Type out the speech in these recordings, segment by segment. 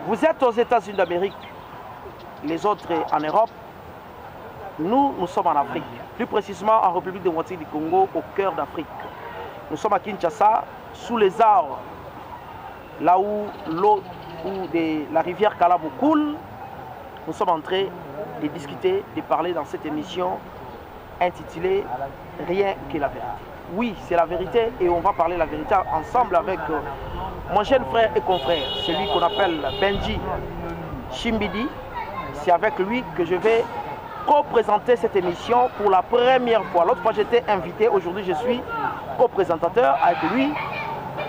Vous êtes aux États-Unis d'Amérique, les autres en Europe. Nous sommes en Afrique, plus précisément en République démocratique du Congo, au cœur d'Afrique. Nous sommes à Kinshasa, sous les arbres, là où l'eau de la rivière Kalabou coule. Nous sommes en train de discuter, de parler dans cette émission intitulée « Rien que la vérité ». Oui, c'est la vérité et on va parler la vérité ensemble avec mon jeune frère et confrère, celui qu'on appelle Benji Chimbidi. C'est avec lui que je vais co-présenter cette émission pour la première fois. L'autre fois j'étais invité, aujourd'hui je suis co-présentateur avec lui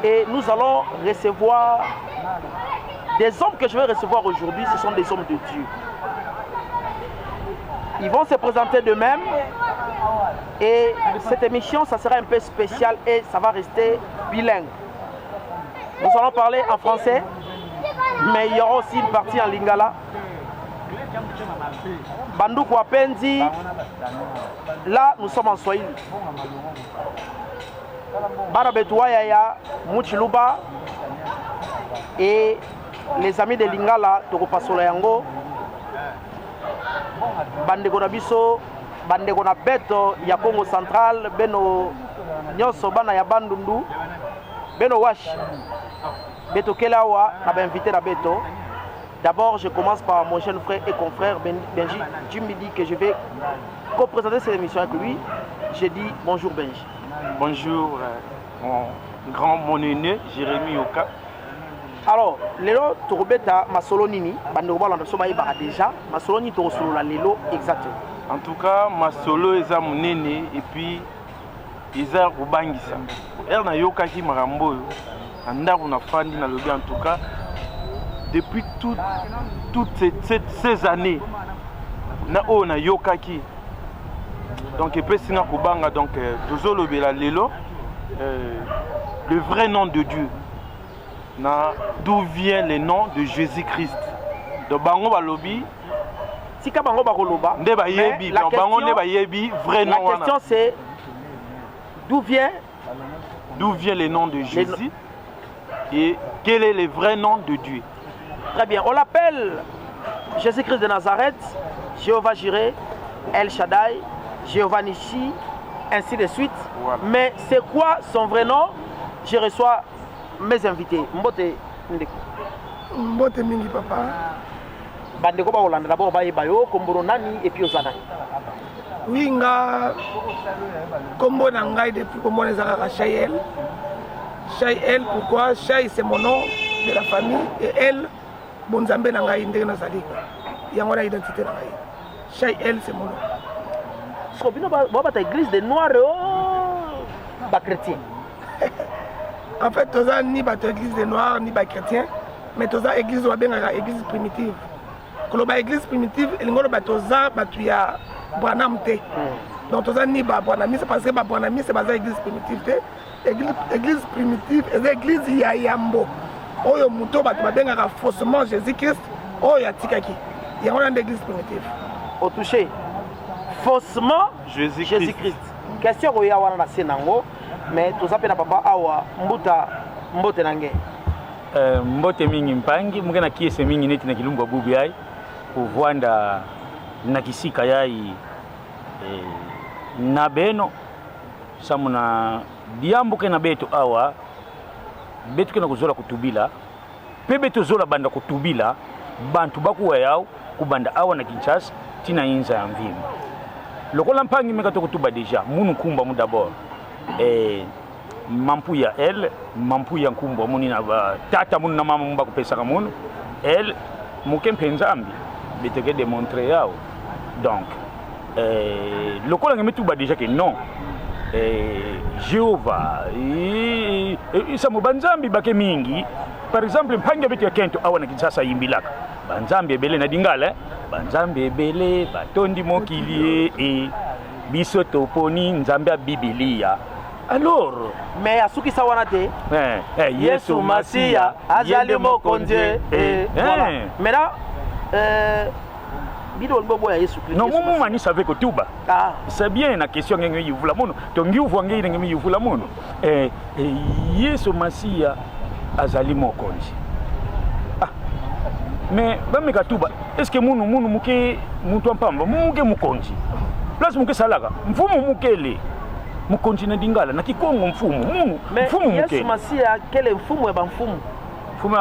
et nous allons recevoir des hommes que je vais recevoir aujourd'hui, ce sont des hommes de Dieu. Ils vont se présenter d'eux-mêmes et cette émission ça sera un peu spécial et ça va rester bilingue. Nous allons parler en français, mais il y aura aussi une partie en lingala. Bandoukou Apendi, là nous sommes en Swahili. Barabetoua Yaya, Mouchiluba et les amis de Lingala, Tokopasola Yango, Bandeko Nabiso, Bandeko na Beto, ya Congo Central, Beno Nyoso Bana ya Bandundu, Beno Wash, Beto Kelawa, n'a invité la Beto. D'abord, je commence par mon jeune frère et confrère Benji Jimidi que je vais co-présenter cette émission avec lui. Je dis bonjour Benji. Bonjour mon aîné Jérémy Yoka. Alors, lelo Torobeta Masolo Nini, Bandeko Balanda Somaïba déjà, Masolo Nini Torosolo la lelo exactement. En tout cas, Masolo est mon aîné et puis Isa Rubangisa. Elle n'a Yoka qui m'a rambo. On a fandi na lobby en tout cas. Depuis toutes ces années, on a Yokaki. Donc, donc le vrai nom de Dieu. D'où vient le nom de Jésus-Christ. Donc, Bango Balobi. Si Bango Baroloba. La question c'est d'où vient le nom de Jésus et quel est le vrai nom de Dieu. Très bien, on l'appelle Jésus-Christ de Nazareth, Jéhovah Jireh, El Shaddai, Jéhovah Nishi, ainsi de suite. Voilà. Mais c'est quoi son vrai nom? Je reçois mes invités. Mbote Ndeko. Mbote Mingi Papa. Bandeko ba Hollande d'abord ba yebayo komboro nani et puis ozana. Oui nga kombo na ngai depuis kombo na zaka Shaïel. Shaïel pourquoi? Shaï c'est mon nom de la famille et elle Bonzambe Nangaï Ndena Salik. Il y a mon identité Nangaï. Shaïel, c'est mon nom. Ce qu'on dit, c'est l'église des Noirs, pas chrétien. En fait, tu n'as ni l'église des Noirs, ni chrétien, mais tu as l'église l'église primitive. Quand tu as l'église primitive, tu as Branham. Donc tu as ni Branham, c'est parce que Branham, c'est l'église primitive. L'église primitive, c'est l'église Yayambo. Oyo muto batu babengaka faussement Jésus-Christ oyo atikaki yango na l'église primitive au touché faussement Jésus-Christ. Question ko ya wana na senango mais toza pe na papa awa mbote nange mbote mingi mpangi mungena kiese mingi neti na kilumba bubu yai uvwanda na kisika yai na beno samuna diambuke na beto awa betu kena kuzola kutubila pe betu zola banda kutubila bantu bakuwa yao kubanda awa na Kinshasa tina inza ya mvimi lokola mpangi mekato kutuba deja munu kumba mu d'abord mampu ya elle mampu ya nkumba muni na tata munu na mama mumba kupesa ka munu elle mukempe nzambi beteke démontrer yao donc lokola ngemetuba deja que non Jéhovah isa mu banzambi bake mingi par exemple mpange betu ya kento awa na Kinshasa yimbilaka banzambi ebele na dingala banzambi ebele batondi mokili e biso toponi nzambe ya Biblia alors mais asuki sawana te Yesu Masia azali mokonzi voilà maintenant non, moi, je savais que tout c'est bien la question que vous voulez mono. Donc, vous voyez que vous voulez mono. Yesu Masia azali mokonzi. mais bameka tuba est-ce que munu muke mutu ampamba muke mukonzi place muke salaka mfumu mukele mukonzi na dingala na kikongo mfumu mfumu mukele Yesu Masia quel mfumu ya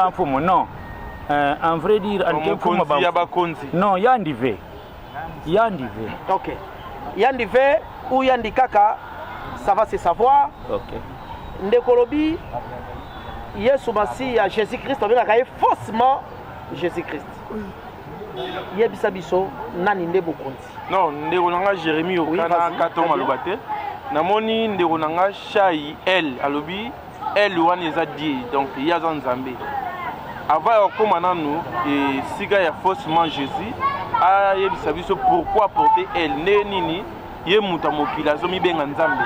mfumu non en vrai dire en mfumu non yandive OK yandive ou yandikaka ça va se savoir OK ndekolobi Yesu Masia Jésus-Christ on a faussement Jésus-Christ. Yebisa biso nani nde bokonzi. Non, ndeko nanga Jérémie okana katoma lobate. Namoni ndeko nanga Shai El alobi El wana eza die donc yaza nzambe. Avant okoma nanu et siga ya faussement Jésus a yebisa biso pourquoi porter El nini ye muta mokila zo mi benga nzambe.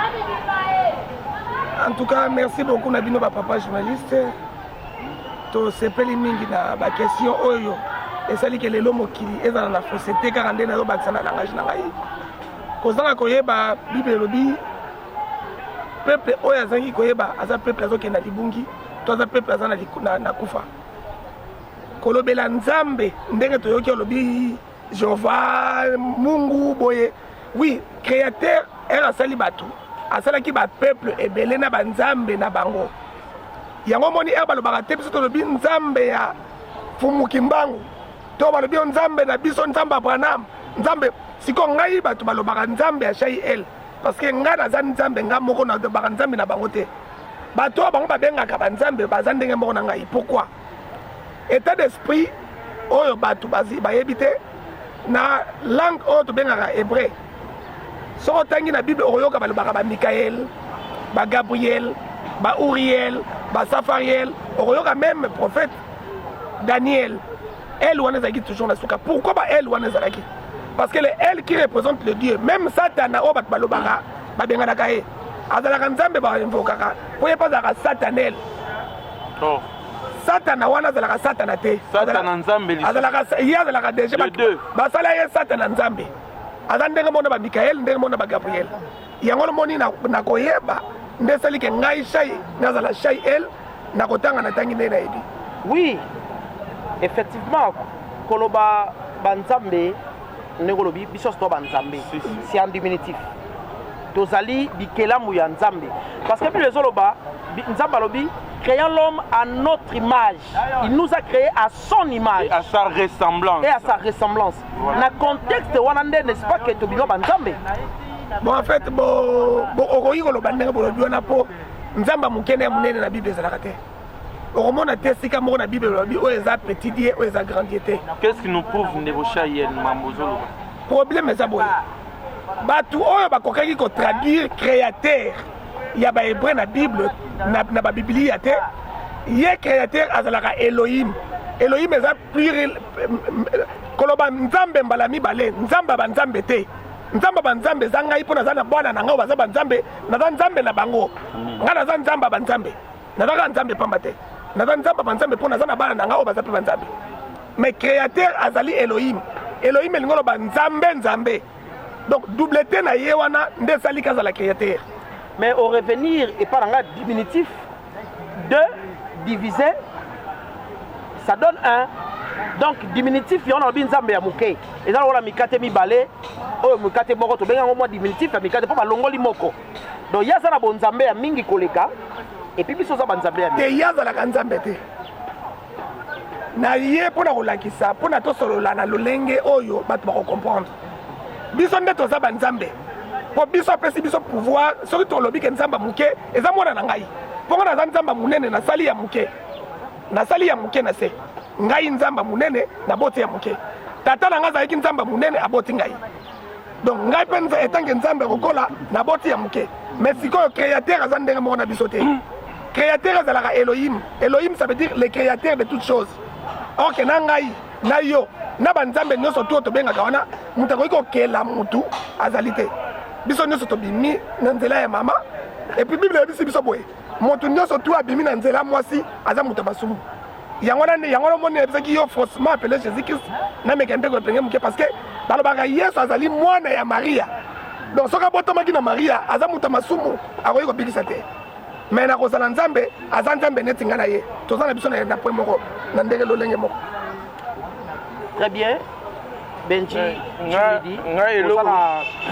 En tout cas, merci beaucoup Nabino papa journaliste. To sepeli mingi na ba question oyo esali ke lelo mokili ezala na fausseté car ndé na zo bakisa na langage na ngai kozanga koyeba bible lobi peuple oyo azangi koyeba aza peuple azokenda libungi to aza peuple aza na kufa kolobela nzambe ndenge toyoki olobi Jehova Mungu boye oui créateur era asali bato asalaki ba peuple ebele na banzambe na bango yango moni balobaka te biso tolobi nzambe ya fumuki mbangu to balobi nzambe na biso nzambe Abraham nzambe siko ngai bato balobaka nzambe ya Shai El parce que ngai naza nzambe nga moko na balobaka nzambe na bango te bato bango babengaka banzambe baza ndenge moko na ngai pourquoi état d'esprit oyo bato bayebi te na langue oyo tobengaka hébreu soko otangi na bible okoyoka balobaka ba Mikael ba Gabriel ba Uriel ba Safariel okoyoka même prophète Daniel elle wana ezalaki toujours na suka pourquoi ba elle wana ezalaki parce que le elle qui représente le Dieu même Satan oyo bato balobaka babenganaka ye azalaka nzambe bainvokaka po ye mpo azalaka satanel satana wana azalaka satana te ye azalaka déjà basala ye satana nzambe aza ndenge mona ba Mikael ndenge mona ba Gabriel yango lomoni na koyeba nde esali ke ngai Shai nazala Shai El na kotanga na tangi nde nayebi oui effectivement koloba banzambe ndenge olobi biso to banzambe c'est en diminutif tozali bikelamu ya nzambe parce que puis les oloba nzambe alobi créant l'homme à notre image il nous a créé à son image et à sa ressemblance voilà. Na contexte wana nde n'est-ce pas que tobino banzambe bon en fait okoki koloba ndenge bolobi wana po nzambe mokene ya monene na bible ezalaka te okomona te sika moko na bible bolobi oyo eza petit die oyo eza grand die te qu'est-ce qui nous prouve ndeko Shai mamozolo problème eza boye bato oyo bakokaki kotraduire créateur ya bahébreu na bible na babiblia te ye créateur azalaka Elohim eza pluriel koloba nzambe mbala mibale nzambe banzambe te nzambe banzambe eza ngai mpo naza na bwana na ngai baza banzambe naza nzambe na bango ngai naza nzambe banzambe nazaka nzambe pamba te naza nzambe banzambe mpo naza na bana na ngai oyo baza mpe banzambe mais créateur azali Elohim elingi oloba nzambe donc double te na ye wana nde esali kazala créateur mais au revenir et par un diminutif 2 divisé ça donne 1 donc diminutif il y a un nzambe ya muke et ça on a mikate mibale oyo mikate moko to benga ngo diminutif ya mikate po balongoli moko donc ya sana bon nzambe ya mingi koleka et puis biso za banzambe ya te ya zala ka nzambe te na ye pona kolakisa pona to solola na lolenge oyo bato ba comprendre biso nde to za banzambe po biso apesi biso pouvoir soki tolobi ke nzamba muke eza mwana na ngai mpongo naza nzamba munene nasali ya muke na se ngai nzamba munene na boti ya muke tata na ngai azalaki nzamba munene aboti ngai donc ngai mpe etange nzambe kokola na boti ya muke mais sikoyo créateur aza ndenge moko na biso te créateur azalaka Elohim ça veut dire le créateur de toutes choses ok na ngai na yo na banzambe nyonso tu tobengaka wana mutu akoki kokela mutu azali te biso nyonso tobimi na nzela ya mama et puis bible yebisi biso boye moto nyonso tu abimi na nzela mwasi aza moto basumu yango moni yebisaki yo faussement appelé Jésus-Christ na meka mpe kopenge moke parce que balobaka Yesu azali mwana ya Maria donc soki abotamaki na Maria aza moto masumu akoki kobikisa te mais na kozala nzambe aza nzambe neti nga na ye toza na biso na point moko na ndenge lolenge moko Très bien. Benji, Ngai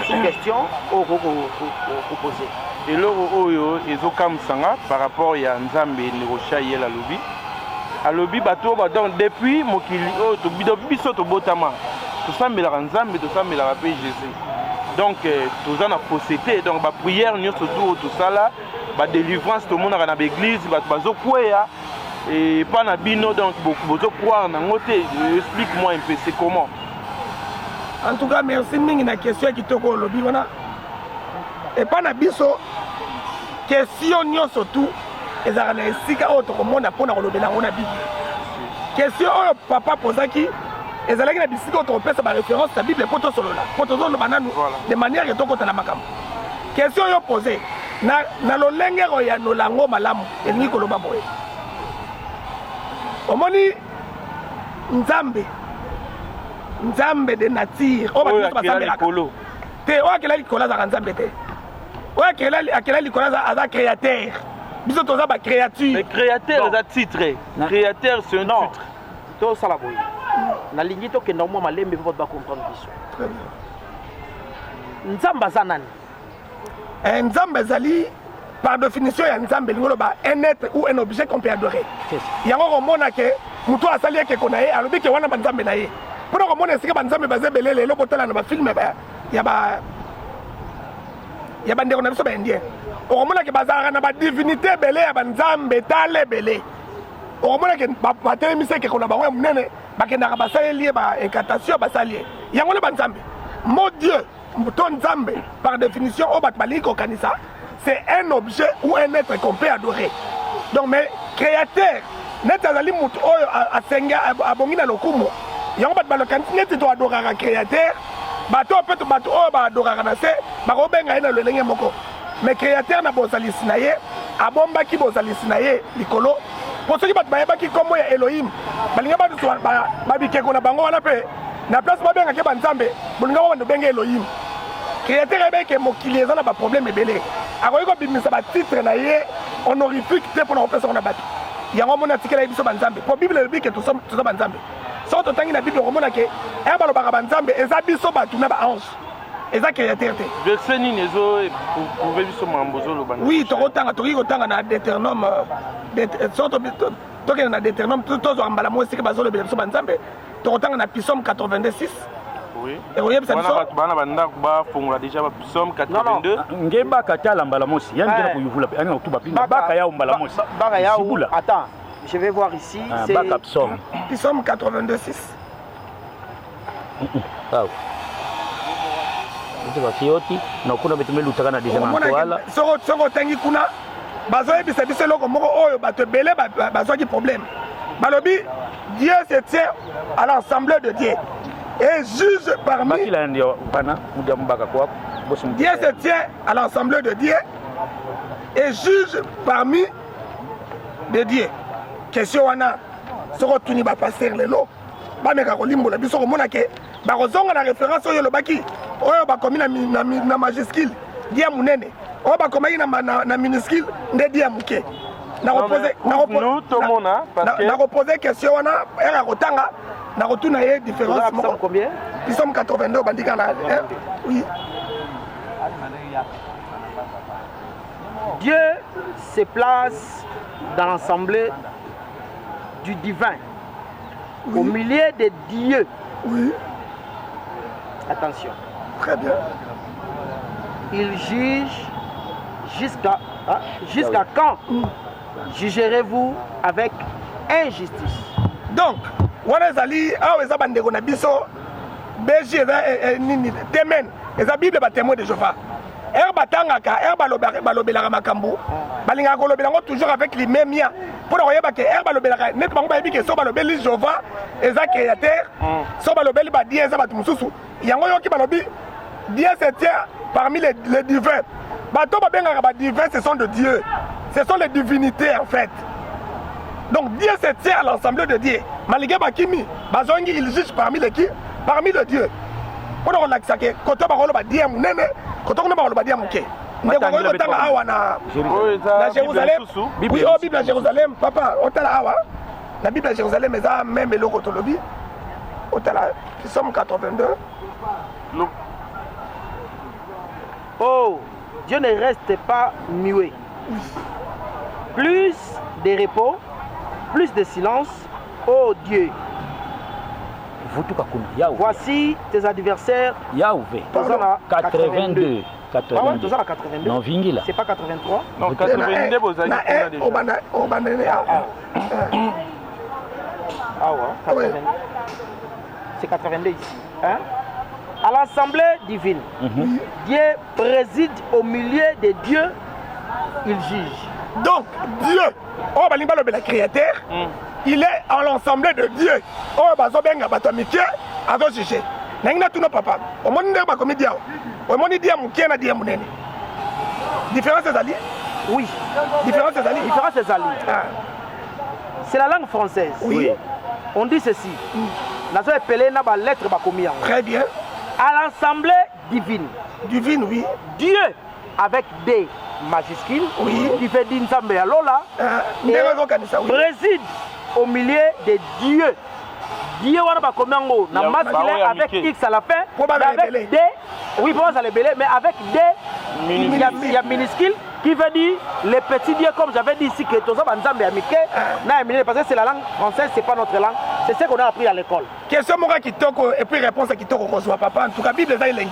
sous question au poser. Et l'euro ezokamsanga par rapport à Nzambe Nerocha Yela Lobi. À Lobi bateau donc depuis mokili to biso to botama. Tout ça mais la Nzambe tout ça mais la paix Jésus. Donc tout ça na possédé donc ba prière nous surtout tout ça là ba délivrance tout le monde na l'église bazo kwea et pas na bino donc bozo croire na ngote explique-moi un peu c'est comment. En tout cas, merci mingi na question qui toko lobi wana. Et pas na biso question nyonso tout ezala na esika oyo tokomona mpona kolobela yango na bible. Question oyo papa posaki ezalaki na bisika oyo tokopesa baréférence na bible mpo tosolola mpo tozoloba nanu de manière ke tokota na makambo. Question oyo pose na lolenge koyanola yango malamu elingi koloba boye. Omoni Nzambe de nature oyo basambelaka te oyo akela likolo azaka nzambe te oyo akela likolo aza créateur biso toza bacréature. Mais créateur eza titre créateur c'est un titre tosala boye nalingi tokenda mwa malembe mpo bato bacomprendre biso. Nzambe aza nani? Nzambe ezali par définition ya nzambe elingi oloba un être ou un objet qu'on peut adorer. Yango komona ke moto asali ekeko na ye alobi ke wana banzambe na ye mpona komona esika banzambe baza ebele lelo kotala na bafilme ya bandeko na biso baindien okomonake bazalaka na badivinité ebele ya banzambe tala ebele okomonake batelemisa ekeko na bango ya monene bakendaka basaleli ye baincantation basali ye yango nde banzambe mo dieu to nzambe par définition oyo bato balingi kokanisa c'est un objet ou un être qu'on peut adorer. Donc mais créateur neti azali moto oyo asenga abongi na lokumu yango bato balokanisi neti to adoraka créateur bato oyo bato oyo baadoraka na se bakobenga ye na lolenge moko mais créateur na bozalisi na ye abombaki bozalisi na ye likolo mpo soki bato bayebaki nkombo ya Elohim balinga bato babikeko na bango wana mpe na place babengaki banzambe bolinga bando benge Elohim. Créateur ebeke mokili eza na baproblème ebele akoki kobimisa batitre na ye honorifique te mpona kopesa ngo na bato yango omona atikela ye biso banzambe mpo bible elobi ke toza banzambe soki totangi na bible okomona ke eye balobaka banzambe eza biso bato na baange eza créateur te. Verset nini ezoprouve biso makambo ozoloba? Oui tokoki kotanga na Deutéronome tokende na Deutéronome tozwaka mbala mo esika bazolobela biso banzambe tokotanga na Psaume 86. Oui. Bana bandako bafongola déjà ba Psaume 82. Ngeba katala mbala mosi yani tena kuyuvula ani okutuba pinga baka yao mbala mosi. Baka yao. Attends, je vais voir ici c'est baka Psaume. Psaume 82:6. Sawa. Ndio bafioti na kuna betumeli utaka na deuxième antoala. Soko tangi kuna bazoyebisa biso eloko moko oyo bato ebele bazwaki problème. Balobi Dieu se tient à l'assemblée de Dieu. Et juge parmi... Dieu se tient à l'assemblée de Dieu et juge parmi de Dieu. Question wana soko tuni ba passer lelo ba meka kolimbola biso komona ke ba kozonga na référence oyo lobaki oyo ba komi na majuscule Dieu munene oyo ba komi na minuscule nde Dieu muke. Na reposer question wana era kotanga na retourne à différence. Combien? Ils sont 82 bandika là. Oui. Dieu se place dans l'assemblée du divin, oui. Au milieu des dieux. Oui. Attention. Très bien. Il juge jusqu'à quand jugerez-vous avec injustice? Donc, wana ezali awa eza bandeko na biso beji eza nini temen eza bible batémoin de Jéhovah ere batangaka ere balobelaka makambo balingaka kolobela yango toujours avec limemia mpona koyeba ke ere balobelaka neti bango bayebi ke so balobeli Jéhovah eza créateur so balobeli badie eza bato mosusu yango yoki balobi Dieu se tient parmi les divins bato babengaka badivins ce sont de Dieu ce sont les divinités en fait. Donc Dieu se tient à l'assemblée de Dieu. Malgré Bakimi, Bazongi il juge parmi les qui? Parmi les dieux. Pour on l'accès que quand on parle de Dieu, nene, quand on parle de Dieu, mouké. Ne pas on tanga awa na Jérusalem. Oui, oh Bible à Jérusalem, papa, on tala awa. La Bible à Jérusalem est même le kotolobi. Nous sommes 82. Oh, Dieu ne reste pas muet. Plus de repos, plus de silence. Oh Dieu. Voici tes adversaires. Yahvé. 82. 82. Non, Vingila. C'est pas 83. Non, 82, vous avez Ah ouais, 82. C'est 82 ici. Hein? À l'assemblée divine, Dieu préside au milieu des dieux, il juge. Donc, Dieu, oh, le créateur, il est en l'ensemble de Dieu. Oh, bazobenga batomike, azo juger. Nangina tuno papa, au monde ba komidia. Au monde dia mukie na dia munene. Différence des alliés? Oui. Différence des alliés? Différence des alliés. C'est la langue française. Oui. On dit ceci. Nous avons appelé la lettre bakomia. Très bien. À l'assemblée divine. Divine, oui. Dieu avec des majuscules, oui, qui fait d'Inzambe à Lola, préside au milieu des dieux. Dieu wana combien na masculin avec X à la fin, avec des, oui, pour ça les belés, mais avec des, il y a minuscule qui veut dire les petits dieux, comme j'avais dit ici que tout ça Nzambe amike, parce que c'est la langue française, c'est pas notre langue, c'est ce qu'on a appris à l'école. Question moi qui toko et puis réponse qui toko reçoit papa, en tout cas Bible ça il lengi.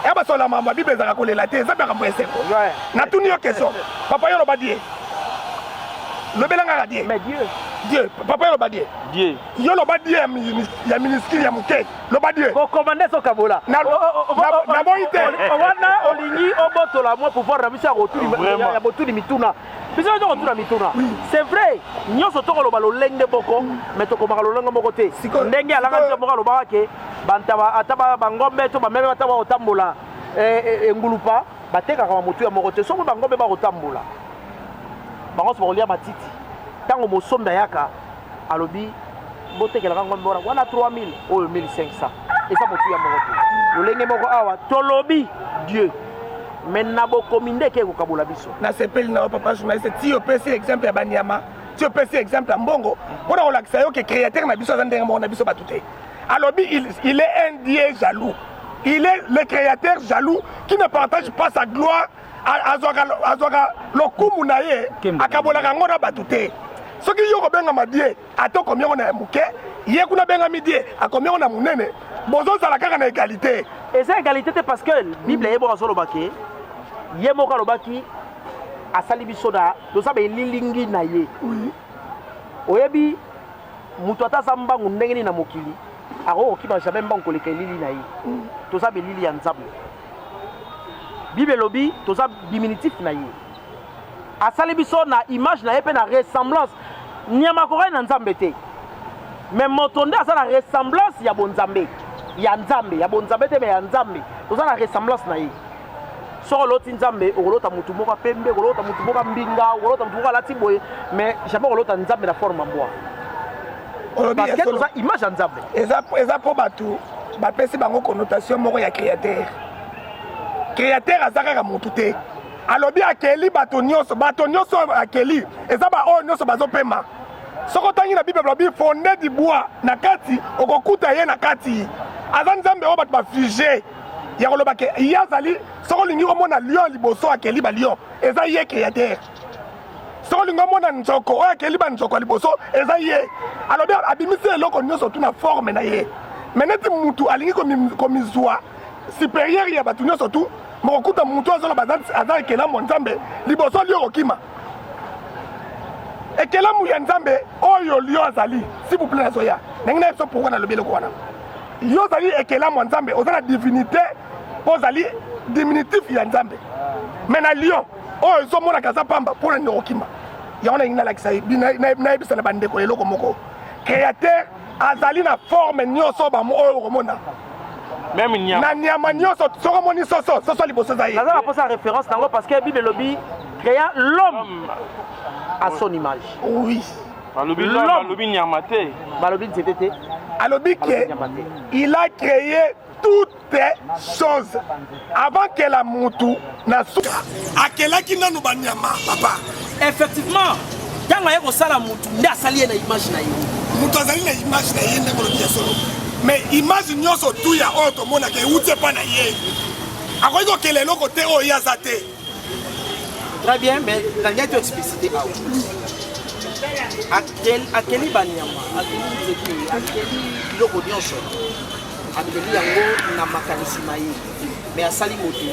Et bah sur la maman Bible ça raconte la tête, ça bien rappeler ça. Na tout une question. Papa yo ba dire. Le belanga dire. Mais Dieu. Dieu, papa yo ba dire. Dieu. Yo lo ba dire ya minuscule ya muke. Lo ba dire. Ko commander so kabola. Na boite. Wana olingi obotola moi pouvoir na biso ya rotuli ya botuli mituna. Biso yo rotula mituna. C'est vrai. Nyoso to ko lo ba lo lenge boko, mais to ko ba lo lenga moko te. Ndenge alanga nzo moko lo ba ke bantaba ataba bangombe to ba meme ataba otambola ngulupa bateka kama mutu ya moko te. So bangombe ba otambola. Bango so kolia matiti. Tango mosomba yaka alobi botekela ngombe bona wana 3000 oyo 1500 et ça motu ya moko lolenge moko awa tolobi Dieu maintenant bokominde ke ko kabola biso na sepeli na papa journaliste ti opesi exemple ya banyama ti opesi exemple ya mbongo pona olakisa yo ke créateur na biso azandenge moko na biso batute alobi il est un Dieu jaloux, il est le créateur jaloux qui ne partage pas sa gloire azwaka lokumu na ye akabolaka ngo na batute. Soki yo ko benga madie atoko miongo na muke ye kuna benga midie akomiongo na munene bozo sala kaka na égalité. Et c'est égalité parce que Bible yebo kasolo baki yemo ka lobaki asali bisoda to sabe lilingi na ye. Oui. Oyebi mutu atazamba ndenge ni na mokili ako okiba jamais mbango koleka lili na ye. To sabe lili ya nzambe. Bible lobi to sabe diminutif na ye. Asali biso na image na ye pe na ressemblance nyama ko na nzambe te mais motonde asa na ressemblance ya bonzambe ya nzambe ya bonzambe te mais ya nzambe toza na ressemblance na ye so loti nzambe okolota mutu moko pembe okolota mutu moko mbinga okolota mutu moko lati boye mais jamais okolota nzambe na forme mboa parce que toza image ya nzambe eza po batu bapesi bango connotation moko ya créateur azaka ka mutu te alobi akeli bato nyonso akeli eza ba oyo nyonso bazopema soko tangi na Bible lobi fondé du bois na kati okokuta ye na kati aza nzambe oyo bato bafige ya koloba ke ye azali soko lingi komona lion liboso akeli ba lion eza ye créateur soko lingi komona nzoko oyo akeli ba nzoko liboso eza ye alobi abimisi eloko nyonso tu na forme na ye mais neti mutu alingi komizwa supérieur ya bato nyonso tu mokuta mutu azolo aza ekelamu nzambe liboso lio okima ekelamu ya nzambe oyo lio azali s'il vous plaît nazoya ndenge na biso pourquoi nalobi eloko wana lio azali ekelamu nzambe oza na divinité mpo ozali diminutif ya nzambe mais na lion oyo ezomonaka aza pamba mpona nini okima yango na ngi nalakisa nayebisa na bandeko eloko moko créateur azali na forme nyonso bamo oyo okomona même na nyama nyonso soko moni soso liboso za ye naza naposa référence nango parce que Bible lobi créa l'homme à son image. Oui. Balobi nyama te balobi nzete te alobi que il a créé toutes choses avant que la mutu na suka akelaki nanu banyama papa effectivement ntango aye kosala mutu nde asali ye na image na ye mutu azali na image na ye nde kolobi ya solo mais image nyonso tu ya oyo tomonaka euti epa na ye akoki kokele eloko te oyo ye aza te. Très bien, mais dans tu explicité à quel banyama, à quel loko nyonso, à quel yango na makanisi maï, mais à sali moto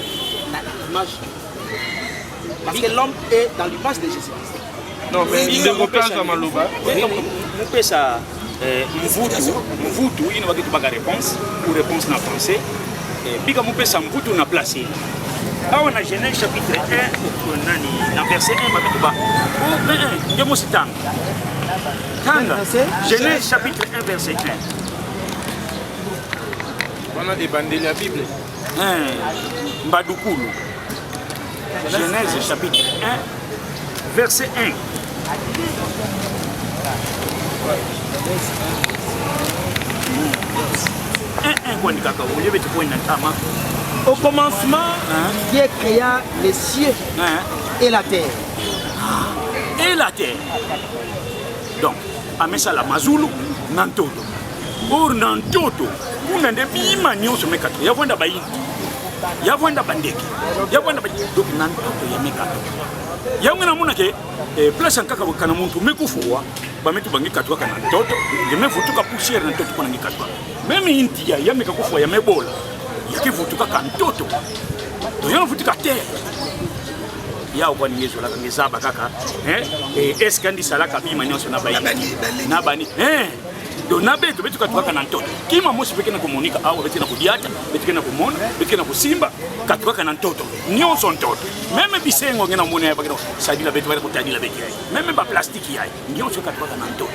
na image. Parce que l'homme est dans l'image de Jésus-Christ. Non, mais il ne repose à Maloba. Nous pesa mvutu ina wakati baga réponse ou réponse na français. Bika mu pesa mvutu na placer. Awa na Genèse chapitre 1 nani na verset 1 babitu ba. Oh 1 ngemo sitanga. Tanga. Genèse chapitre 1 verset 1. On a débandé la Bible. Mbadukulu. Genèse chapitre 1 verset 1. Au commencement, Dieu créa les cieux et la terre. Et la terre. Donc, amesa la mazulu nantoto. Or nantoto, kuna nde bima nyonso mekato. Yavwenda bayindi. Yavwenda bandeki. Yavwenda bayindi. Donc nantoto ya mekato. Yangu na muna ke place nkaka kana muntu mekufuwa bametu bangi katwa kana ntoto ngemevutuka poussière na ntoto kuna ngikatwa même intia yameka kufuwa yamebola yakivutuka kana ntoto to yanavutuka terre yao kwa ningezo la ngezaba kaka est-ce kandi salaka bima nyonso na bayi na bani do na beto betu katwa kana ntoto kima mosi pekena komunika au betu na kudiata betu na kumona betu na kusimba katwa kana ntoto nyonso ntoto même bisengo ngena mona ya bakino sadila betu bali kutadila betu même ba plastique yayi nyonso katwa kana ntoto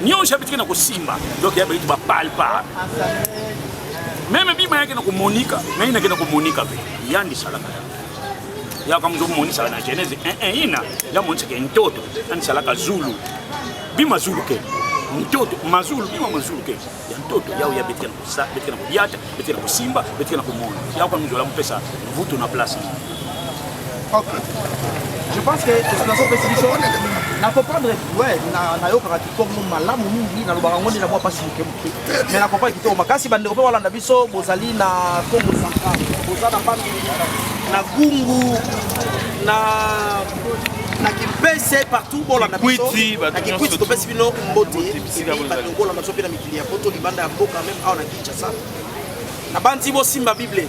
nyonso betu na kusimba donc ya betu ba palpa même bima yake na kumonika na ina kena kumonika be yandi salaka ya kama mzo moni sala na Genèse ina ya monse ke ntoto ani salaka zulu bima zulu ke mtoto mazulu bima mazulu ke ya mtoto yao ya betina kusa betina kudiata betina kusimba betina kumona yao kwa mjola mpesa vuto na place. OK. Je pense que l'explication précision na comprendre ouais na yo kaka comme malamu mingi na lobaka ngoni na mwa pasi mkemuke mais na comprendre kitoko makasi bande ko wala na biso bozali na Congo Central bozana bantu na gungu na kipese partout bola na biso na kikwiti to pesi bino mbote batongola na sope na mikili ya poto libanda ya mboka même awa na Kinshasa na banti bo simba Bible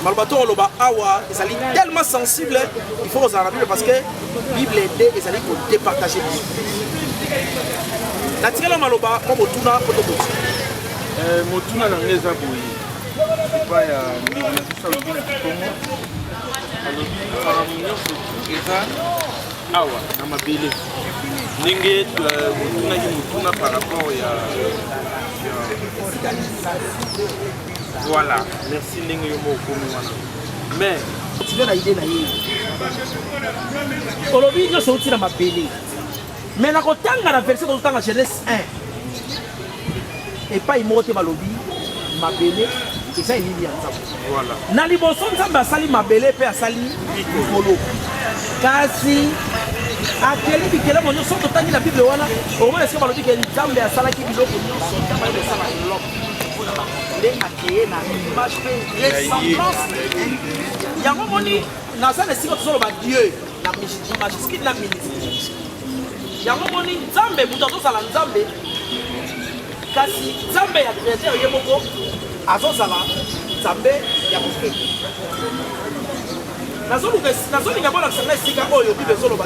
Malbato loba awa ezali tellement sensible il faut oser la Bible parce que Bible est ezali pour départager la tirela maloba mo botuna poto boti motuna na ngeza boyi pas ya ndeko na biso alobi na Kongo alobi makambo nyonso eza awa na mabele ndenge motunaki motuna par rapport ya voilà merci ndenge yo mokomi wana mais tu na idée na ye olobi nyonso outi na mabele mais na kotanga na verset tozotanga Genèse 1 epai moko te balobi mabele eza elili ya nzambe na liboso nzambe asali mabele mpe asali likolo kasi akeli bikelemo nyonso totangi na Bible wana omona esika balobi ke nzambe asalaki biloko nyonso nzambe ayebesala l'homme nde akeye na image mpe ressemblance yango moni naza na esika tozoloba dieu na majuscule na minuscule yango moni nzambe moto azozala nzambe kasi nzambe ya créateur ye moko azozala nzambe ya kofete nazolinga bolakisa nga esika oyo bible ezoloba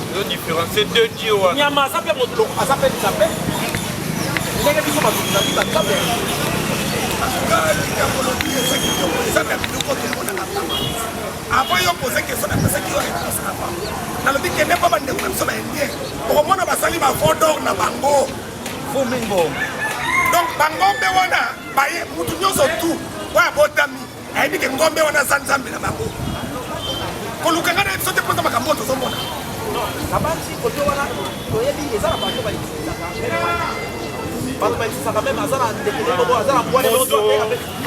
nyama aza mpe moto aza mpe nzambe ndenge biso bazozali banzambe avant yo pose question na pesaki yo réponse avant nalobi kende mpo bandeko na biso baindien okomona basali bafond d'or na bango fomingo donc bangombe wana baye mutu nyonso tu oyo abotami ayebi ke ngombe wana aza nzambe na bango kolukanga na biso te mpoza makambo tozomona abanti koto wana toyebi eza na bato bayitisaka bato bayitisaka meme aza na ndekele moko aza na mbwane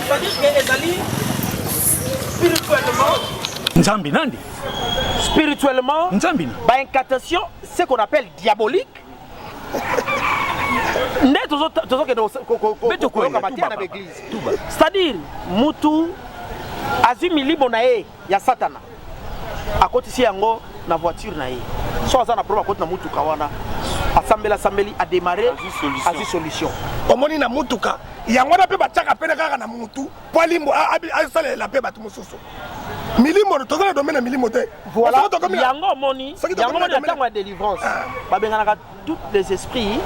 c'est-à-dire que ezali spirituellement Nzambi nandi spirituellement Nzambi ba incantation ce qu'on appelle diabolique c'est-à-dire mutu azwi milimo na ye ya satana akotisi yango na voiture na ye so aza na problème akoti na mutuka wana asambeli adémarrer azwi solution omoni na mutuka yango na pe batiaka pene kaka na mutu po alimbo asalela pe bato mosusu milimo tozala domaine ya milimo te voilà yango omoni ntango ya délivrance babenganaka tous les esprits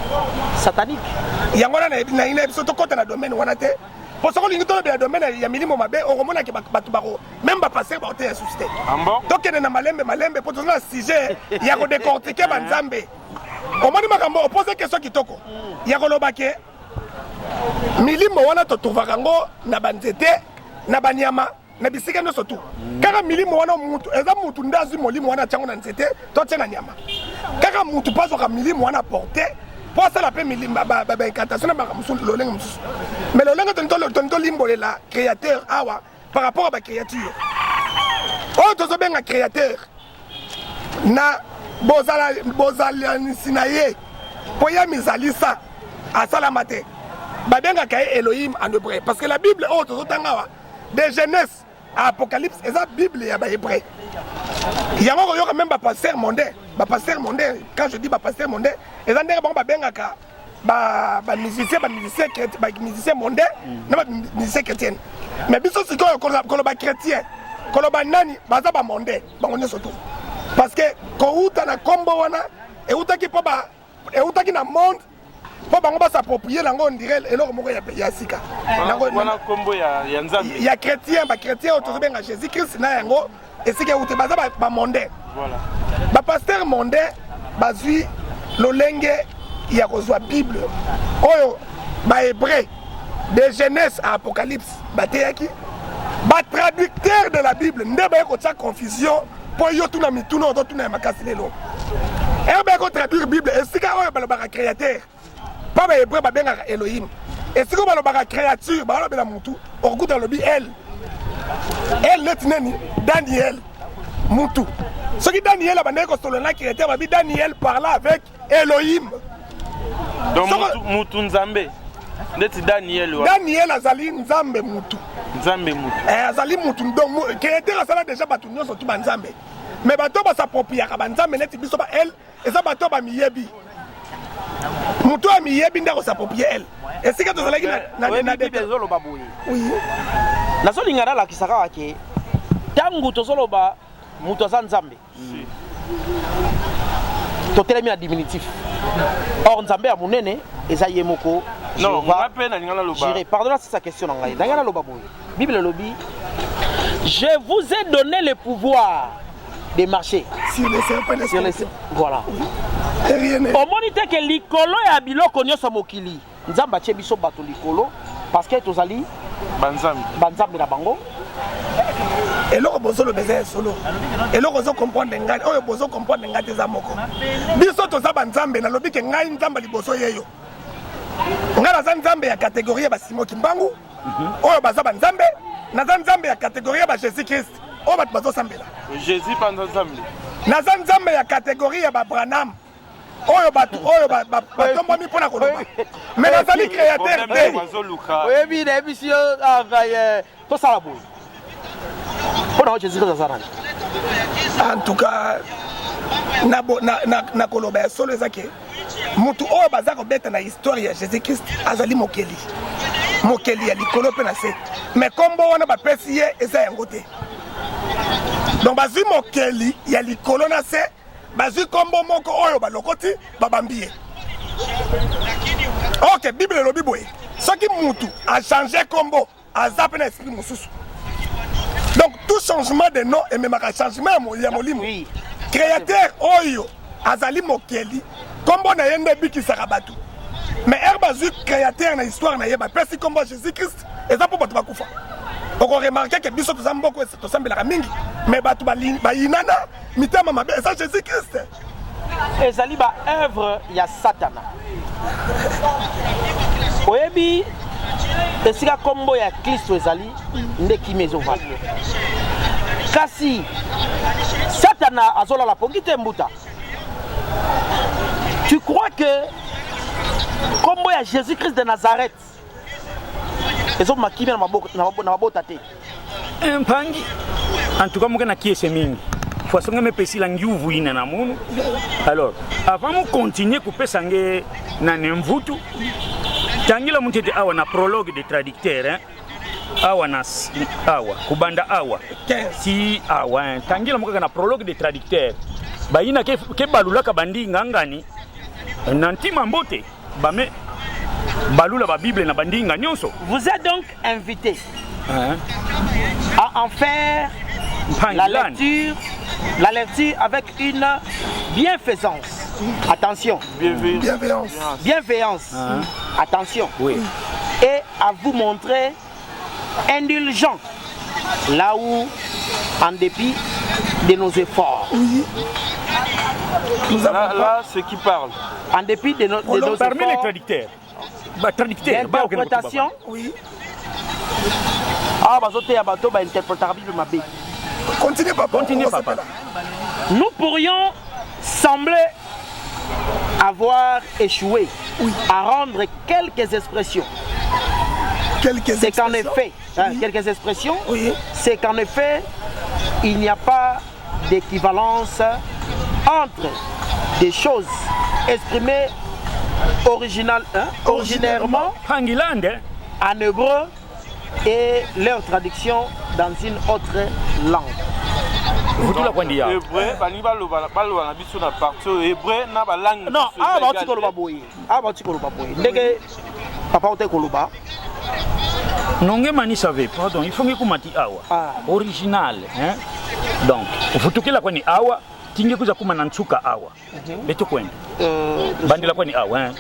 sataniques yango na biso tokota na domaine wana te po soko lingi tolobela domaine ya milimo mabe okomonaki bato bako même bapaster baote ya susi te tokende na malembe po tozala na sujet ya kodécortike banzambe omoni makambo opose question kitoko ya koloba ke milimo wana totrouvaka yango na banzete na banyama na bisika nyonso tu kaka milimo wana mutu eza mutu nde azwi molimo wana tiango na nzete to tie na nyama kaka mutu mpo azwaka milimo wana porte mpo asala mpe baincantation na bakamosu lolenge mosusu mais lolenge toni tolimbolela créateur awa par rapport à bacréature oyo tozobenga créateur na bozalanisi na ye mpo ya mizalisa asalama te babengaka ye Elohim en hébreu parce que la Bible oyo tozotanga awa de Genèse à Apocalypse eza Bible ya bahébreu yango koyoka même bapasteur mondain quand je dis bapasteur mondain eza ndenge bango babengaka bamusicien mondain na bamusicien chrétienne mais biso sikoyo koloba chrétien koloba nani baza bamondain bango nyonso tu parce que kouta na kombo wana eutaki na monde po bango basapproprier lango on dirait eloko moko ya sika wana kombo ya nzambe ya chrétien bachrétien oyo tozobenga Jésus Christ na yango esika euti baza bamondain bapasteur mondain bazwi lolenge ya kozwa Bible oyo bahébreu de Genèse à Apocalypse bateyaki batraducteur de la Bible nde baye kotia confusion po yo tuna mituna ototuna ya makasi lelo baye kotraduire Bible esika oyo balobaka créateur pas bahébreu babengaka Elohim esika balobaka créature balobela mutu okuta lobi elle neti neni Daniel mutu soki Daniel abandaki kosolola créateur babi Daniel parla avec Elohim donc mutu nzambe neti Daniel azali nzambe mutu azali mutu donc créateur asala déjà bato nyonso tu banzambe mais bato basapropriaka banzambe neti biso ba elle eza bato bamiyebi mutu amiyebi nde akosaproprie elle esika tozalaki ezoloba boye nazolinga nalakisaka wake ntango tozoloba mutu aza nzambe totelemi na diminutif or nzambe ya monene eza ye moko pardon c'est sa question na ngai nanga naloba boye bible lobi je vous ai donné le pouvoir de marcher sur les serpents voilà omoni te ke likolo ya biloko nyonso mokili nzambe atie biso bato likolo parce que tozali banzambe na bango eloko bozoloba eza ya solo eloko ozokomprendre ngai oyo bozokomprendre ngai te eza moko biso toza banzambe nalobi ke ngai nzambe liboso yeyo ngai naza nzambe ya kategorie ya basimoki mbangu oyo baza banzambe naza nzambe ya kategorie ya bajésus christ oyo bato bazosambela naza nzambe ya kategorie ya babranam oyo bato oyo batombwami mpona koloba mais nazali créateur te oyebi nayebisi yo tosala boye mpona o jésus christ aza nani en tout cas na koloba ya solo eza ke mutu oyo baza kobeta na histoire ya jésus christ azali mokeli ya likolo mpe na se mais kombo wana bapesi ye eza yango te donc bazwi mokeli ya likolo na se bazwi kombo moko oyo balokoti babambi ye ok bible elobi boye soki mutu achange kombo aza mpe na esprit mosusu donc tout changement de nom ememaka changement ya molimo créateur oyo azali mokeli kombo na ye nde ebikisaka bato mais ere bazwi créateur na histoire na ye bapesi kombo ya jésus christ eza mpo bato bakufa okoremarke ke biso toza mboko tosambelaka mingi mais bato bayinana mitema mabe eza jésus christ ezali baœuvre ya satana oyebi esika kombo ya kristo ezali nde kimi ezovanda kasi satana azolala pongi te mbuta tu crois que Kombo ya Jésus-Christ de Nazareth. Ezo makimi na mabota te. Mpangi. En tout cas muka na kiese mingi. Façon me pesi la nguvu ina na munu. Alors, avant de continuer couper sangue na nemvutu. Tangila mutete awa na prologue de traducteur hein. Awa na awa kubanda awa. Si awa tangila muka na prologue de traducteur. Baina ke balulaka bandi ngangani. Nanti mambote bame balula ba Bible na bandinga nyonso. Vous êtes donc invité à en faire la lecture avec une bienfaisance. Attention. Bienveillance. Attention. Oui. Et à vous montrer indulgent là où, en dépit de nos efforts. Oui. Là, c'est qui parle. En dépit de nos efforts. Parmi les traducteurs. L'interprétation. Oui. Ah, bazote ya bato ba interpréter Bible mabe. Continuez papa. Continuez papa. Nous pourrions sembler avoir échoué à rendre quelques expressions. C'est qu'en effet, quelques expressions, c'est qu'en effet, il n'y a pas d'équivalence entre des choses exprimées originairement en hébreu et leur traduction dans une autre langue. Non, Nonge mani savait, pardon, il faut que kumati awa. Original, hein? Donc, ufutukila kwani awa, tinge kuza kuma nanchuka awa. Beto kwenda. Bandila kwani awa, hein?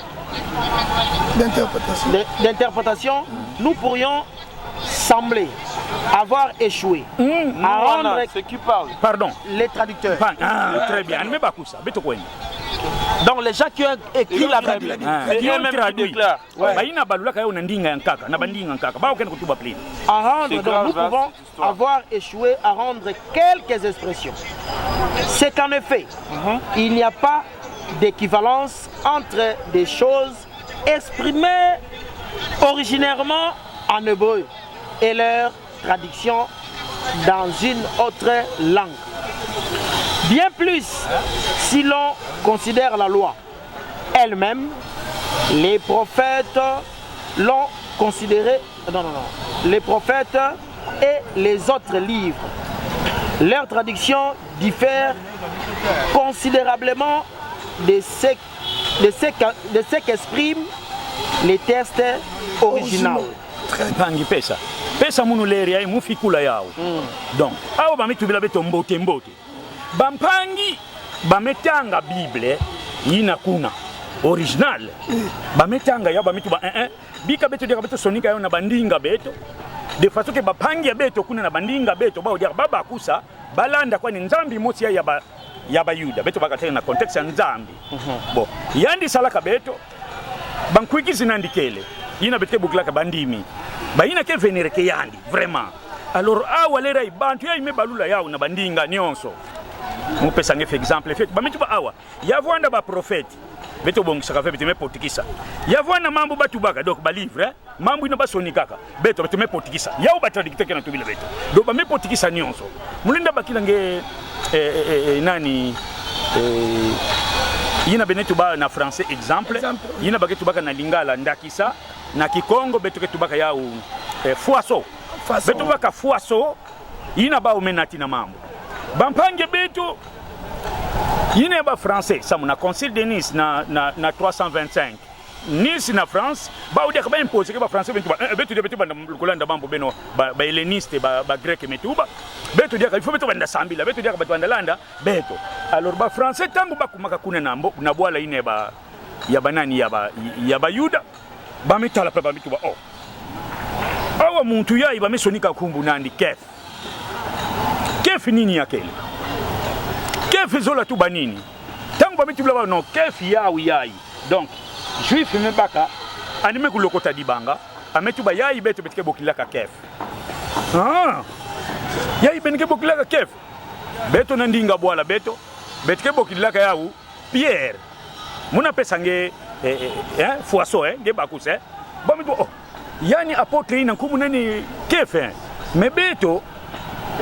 D'interprétation, nous pourrions sembler avoir échoué à rendre ceux qui parlent. Pardon. Les traducteurs. Très bien. Donc les gens qui ont écrit la Bible, qui ont traduit, nous pouvons avoir échoué à rendre quelques expressions. C'est qu'en effet, il n'y a pas d'équivalence entre des choses exprimées originairement en hébreu et leur traduction dans une autre langue. Bien plus, si l'on considère la loi elle-même, les prophètes l'ont considérée, les prophètes et les autres livres. Leur traduction diffère considérablement de ce qu'expriment les textes originaux. Bangi pesa. Pesa munu leri ay mufikula yao. Donc, awo bamitubila beto mbote. Bampangi bametanga Bible yina kuna original. Bametanga ya bamituba bika beto deka beto sonika yo na bandinga beto. De façon que bapangi ya beto kuna na bandinga beto ba odia baba kusa balanda kwa ni nzambi moti ya ba Yuda beto bakatena na context ya nzambi. Bon, yandi salaka beto bankwiki zinandikele. Yina bete buklaka bandimi. Ba yina ke venere ke yandi vraiment. Alors awa lera ibantu ya ime balula yao na bandinga nyonso. Mu pesa ngefe exemple fait ba mitu ba awa. Yavwanda ba prophète. Beto bong saka fe beteme potikisa. Yavwana mambo batu baka donc ba livre, mambo ina ba sonikaka. Beto beteme potikisa. Yao ba traducteur ke na tubila beto. Do ba me potikisa nyonso. Mulinda bakila nge nani yina benetu ba na français exemple. Yina baketu baka na lingala ndakisa. Na Kikongo beto ketu baka yao fuaso. Beto baka fuaso yina ba umenati na mambo. Bampange beto yina ba français ça na concile de Nice na 325 Nice na France ba udia ka ba imposer ke ba français beto ba kolanda mambo beno ba helléniste ba grec metuba beto dia ka il faut beto banda sambila beto dia ka beto bandalanda beto alors ba français tangu ba kumaka kuna na bwala yine ba ya banani ya ba Yuda ba mitala pa ba mituba awa muntu yayi ba mesonika kumbu nandi kef nini yakele kef zola tu banini tangu ba mitubla ba no kef yayi donc juif me baka anime kulokota dibanga ametuba yayi beto betike bokilaka kef yayi benike bokilaka kef beto nandinga bwala beto betike bokilaka yawu Pierre muna pesa nge foisson de bakuse bami to yani apôtre ina nkumu nani kefe mebeto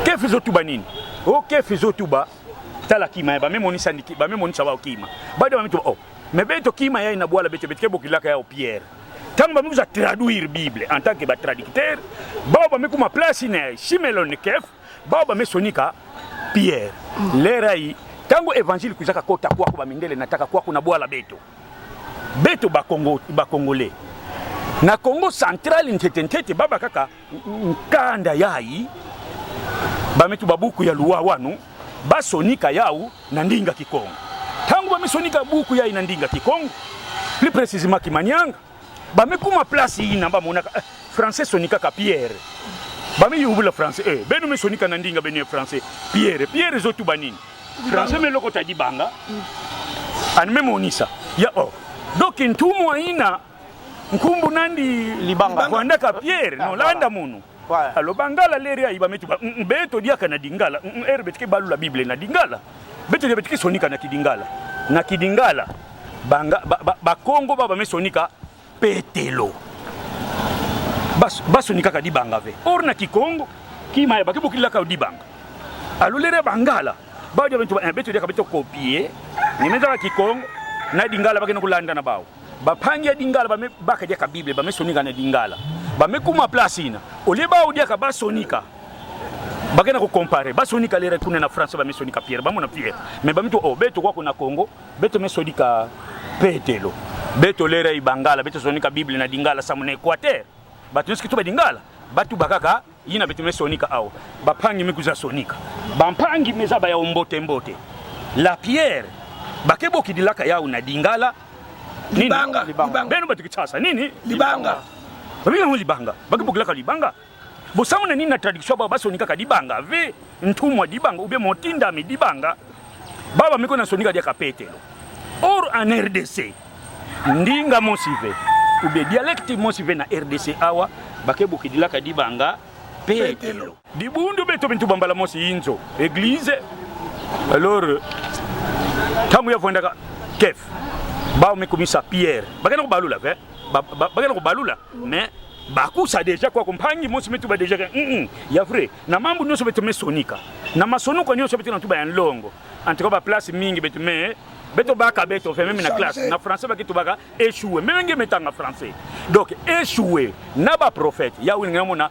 kefe zotuba nini o kefe zotuba tala kima ba memonisa ndiki ba memonisa ba kima bado bami to mebeto kima ya ina bwala bete bete bokilaka ya Pierre tant bami vous traduire Bible en tant que ba traducteur baba bami kuma place ina Simelon kef baba bami sonika Pierre lerai tango évangile kuzaka kota kwa bamindele nataka kwa kuna bwala beto bakongolais na Congo central ntete baba kaka nkanda yai bametu babuku ya luwa wanu basonika yau na ndinga Kikongo tango bamesonika buku yai na ndinga Kikongo plus précisément Kimanyanga bamekuma place ina bamonaka français sonika ka Pierre bami yubula français benu mesonika na ndinga benu français Pierre zotu banini français meloko tadi banga an memonisa ya donc ntumu aina nkumbu nandi libanga kwanda ka Pierre no landa munu alo bangala leri aiba metu beto dia kana dingala betike balu la Bible na dingala beto dia betike sonika na kidingala banga ba Kongo baba mesonika petelo basonika ka dibanga ve orna Kikongo kima ba kibukila ka dibanga alo leri bangala ba dia beto dia ka beto copier ni meza ka Kikongo na dingala bakena kulanda na bawo bapangi ya dingala baka dia ka Bible bamesonika na dingala bamekuma place ina oleba odia ka basonika bakena ko comparer basonika lere kuna na France bamesonika Pierre bamona Pierre mais bamito beto kwa kuna Congo beto mesonika petelo beto lere ibangala beto sonika Bible na dingala samuna Equateur batu nsikito dingala batu bakaka yina beto mesonika awo bapangi mikuza sonika bampangi mezaba ya mbote la Pierre bakebo kidilaka yao na dingala nini libanga beno batukitasa nini libanga babinga libanga bakebo kidilaka libanga bosamu na nini na tradition baba basonika ka dibanga ve ntumwa dibanga ube motinda mi dibanga baba miko na sonika dia kapetelo or en RDC ndinga mosive ube dialecte mosive na RDC awa bakebo kidilaka dibanga petelo dibundu beto bintu bambala mosi inzo église alors tamu ya vondaka kef ba mekomisa Pierre bakena ko balula ve bakena ko balula mais bakusa déjà kwa kompanyi mosi metu ba déjà ya vrai na mambu nyoso betu mesonika na masonuko nyoso betu na tuba ya longo antiko ba place mingi betu beto baka beto fait même na classe na français bakitu baka échouer même ngi metanga français donc échouer na ba prophète ya winga mona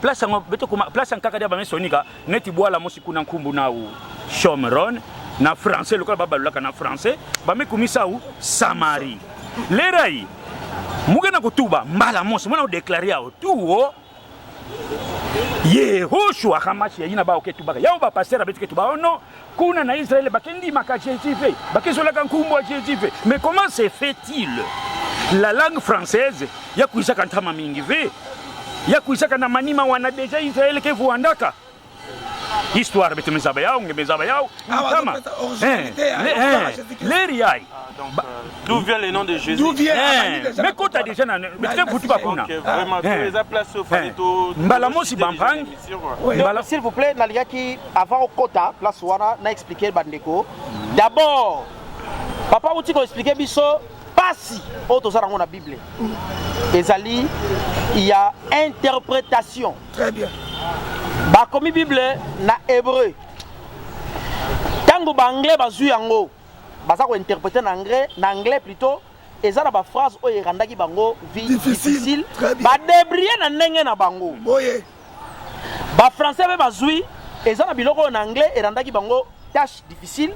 place ngo beto kuma place nkaka dia ba mesonika neti bwala mosi kuna nkumbu na u Chomeron na français lokola babalulaka na français bamekumisa u Samari lerai mugena kutuba mbala mosi mwana udeclarer au tuo Yehoshua Hamashi yina ba oketubaka yao ba pasteur abetuke tuba ono kuna na Israël bakendi makachezife bakesolaka nkumbu achezife mais comment se fait-il la langue française ya kuisaka ntama mingi ve ya kuisaka na manima wana deja Israël ke vuandaka histoire betemezaba yao ngemezaba yao kama l'eriai d'où vient le nom de Jésus d'où vient mais quand tu as déjà mais tu pas kuna vraiment les a placés au Faneto mbala mosi bampang s'il vous plaît naliaki avant au kota place wana na expliquer bandeko d'abord papa uti ko expliquer biso pasi autozana ngona Bible ezali il y a interprétation très bien bakomi Bible na hébreu tango ba anglais bazui yango baza ko interpréter na anglais plutôt ezana ba phrase oyo erandaki bango vie difficile ba débrier na ndenge na bango boye ba français be bazui ezana biloko na anglais erandaki bango tâche difficile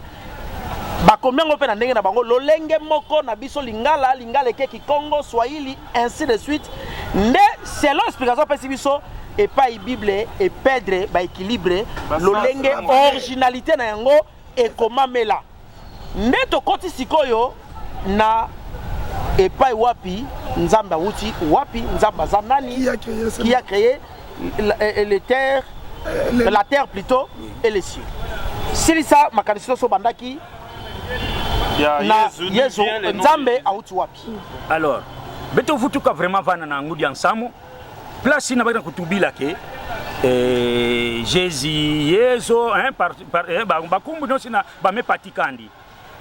bakomi yango pe na ndenge na bango lolenge moko na biso lingala ke Kikongo Swahili ainsi de suite nde selon explication pesi biso et pas Bible et perdre ba équilibre lolenge originalité na yango et comment mela neto koti sikoyo na et pas wapi nzamba wuti wapi nzamba zanani qui a créé la terre plutôt et les cieux si ça makanisiso so bandaki na Yesu nzambe auti wapi alors beto futuka vraiment vana na ngudi ensemble place ina bakana kutubila ke Jésus Yesu par bakumbu no sina ba me patikandi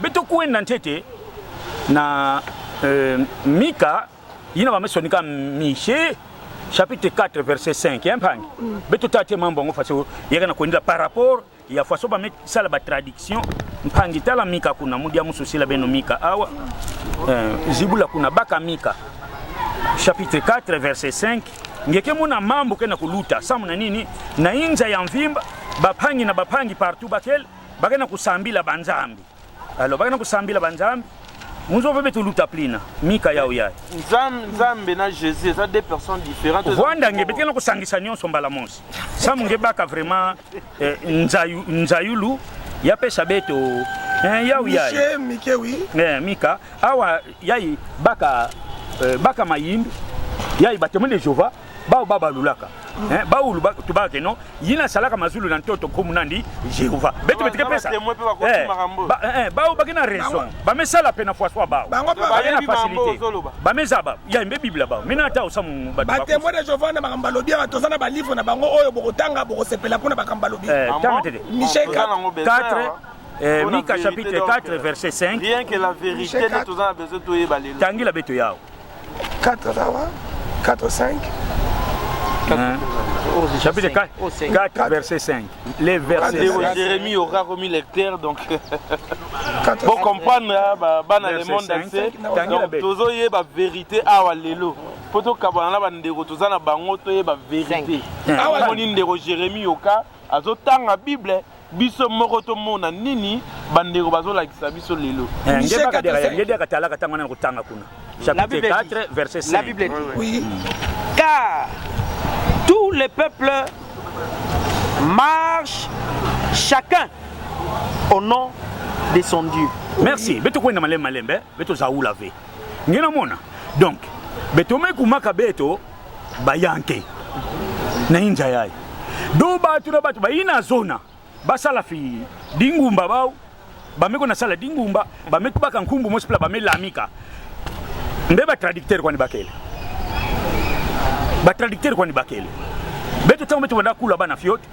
beto kuenda ntete na Mika yina ba mesonika Miché chapitre 4 verset 5 mpangi beto tate mambo ngo faso yekana kwenda par rapport ya faso ba met sala ba traduction mpangi tala Mika kuna mudia musosila beno Mika awa zibula kuna baka Mika chapitre 4 verset 5 ngeke muna mambo kena kuluta samu na nini na inja ya mvimba bapangi na bapangi partout bakel bagana kusambila banzambi alors bagana kusambila banzambi muzo veut tout luta plina Mika yao yaye Nzambe na Jésus ça deux personnes différentes Rwanda ngebetela ko sangisa nyonso mbala monsi samu ngebaka vraiment nzayulu ya pesa beto yao yaye Miché oui Mika awa yayi baka mayimbi yayi batemone Jehova bao baba lulaka bao luba tubake no yina salaka mazulu na ntoto komunandi Jehova beto betike pesa bao bakina raison ba mesala pena fois soit bao ba na facilité ba mezaba ya mbe biblia bao mina ata osamu ba batemone de Jehova na makamba lobi ba tozana ba livre na bango oyo bokotanga bokosepela pona bakamba lobi Miché 4 Mika chapitre 4 verset 5 rien que la vérité de tous a besoin de yebalelo tangila beto yao 4 5 chapitre 4 verset 5 les versets Jérémie aura remis lecteur donc pour comprendre bana le monde entier donc tozo yeba vérité awa lelo poto kabana ba ndeko tozana bango to yeba vérité awa moni ndeko Jérémie yoka azotanga Bible biso moko to mona nini bandeko bazolakisa biso lelo ngeba kadera katala katanga na kutanga kuna chapitre 4 verset 5 la Bible dit oui car tous les peuples marchent chacun au nom de son Dieu. Merci. Beto kwenda malembe, beto zaula ve. Ngena mona. Donc, beto mekumaka beto bayanke. Na inja yai. Do batu na batu bayina zona. Basala fi dingumba bao. Bameko na sala dingumba, bametu baka nkumbu mosipla bamelamika. Mbeba traducteur kwani bakele. Ba traducteur kwani bakele. Beto tango beto wanda kula bana fiote.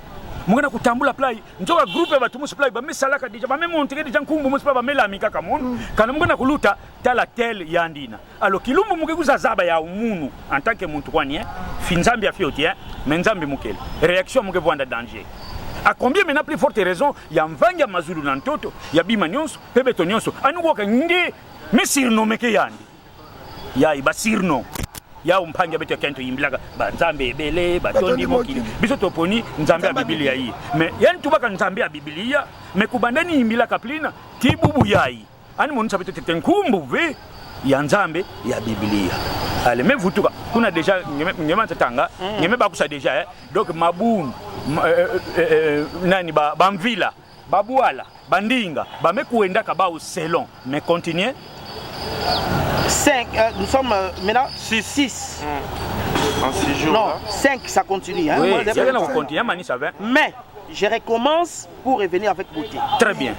Mungana kutambula play njoka groupe ya batu musipla ba mesalaka deja ba memontere deja nkumbu musipla ba melamika kamono. Kana mungana kuluta tala tel yandina. Alors kilumbu mugekuza zaba ya umunu en tant que muntu kwani finzambi ya fiote menzambi mukele. Réaction mugevwanda danger. A combien maintenant plus forte raison ya mvanga mazulu na ntoto ya bima nyonso pebeto nyonso anukoka nge mesirnomeke yandi ya ibasirno ya umpange beto kento yimbilaka banzambe ebele batondi mokili biso toponi nzambe ya Biblia yi mais yani tubaka nzambe ya Biblia mais kubandani yimbilaka plina tibubu yayi ani monisa beto tetenkumbu ve ya nzambe ya Biblia ale me vutuka kuna deja ngema tatanga ngeme bakusa deja donc mabungu nani bamvila babuala bandinga bamekuenda kabao selon mais continuer 5 nous sommes maintenant sur 6 en 6 jours non là. 5 ça continue hein oui, mais je recommence pour revenir avec beauté. Très bien.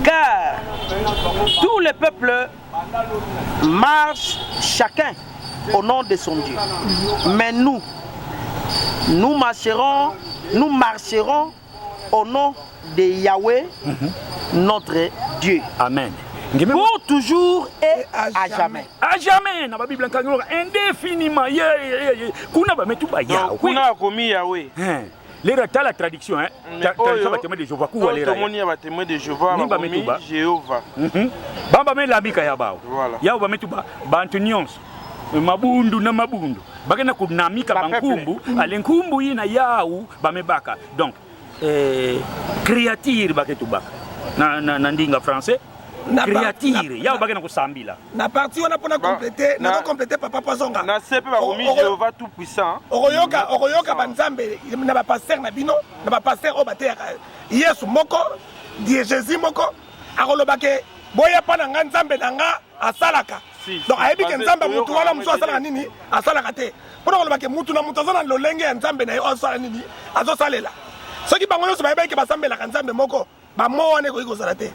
Car tous les peuples marchent chacun au nom de son Dieu. Mais nous marcherons au nom de Yahweh, notre Dieu. Amen. Pour toujours et à jamais. À jamais. Na Bible indéfiniment. Kuna ba metu ba Yahweh. Kuna komi Yahweh. Les la traduction traduction ba témoin de Jéhovah ku wale ra. Tomoni ba témoin de Jéhovah ba komi Jéhovah. Bamba me la bika ya bao. Voilà. Yao ba metu ba antonyons. Mabundu na mabundu. Bagena kunamika bankumbu, alenkumbu ina yao ba mebaka. Donc créature ba ketu baka. Na ndinga français. Créature, yao bagena kusambila. Na partie on a pour compléter, na compléter papa Pazonga. Na sepe ba komi Jéhovah tout puissant. Oyoka banzambe na ba pasteur na bino, na ba pasteur obate Yesu moko, die Jésus moko, akolobake boya pa na nzambe na nga asalaka. Donc ayebi ke nzambe mutu wala mutu asalaka nini asalaka te. Pona kolobake mutu na mutu azana lolenge ya nzambe na yo asala nini azosalela. Soki bango nyonso bayeba ke basambela ka nzambe moko ba moane ko ikozala te.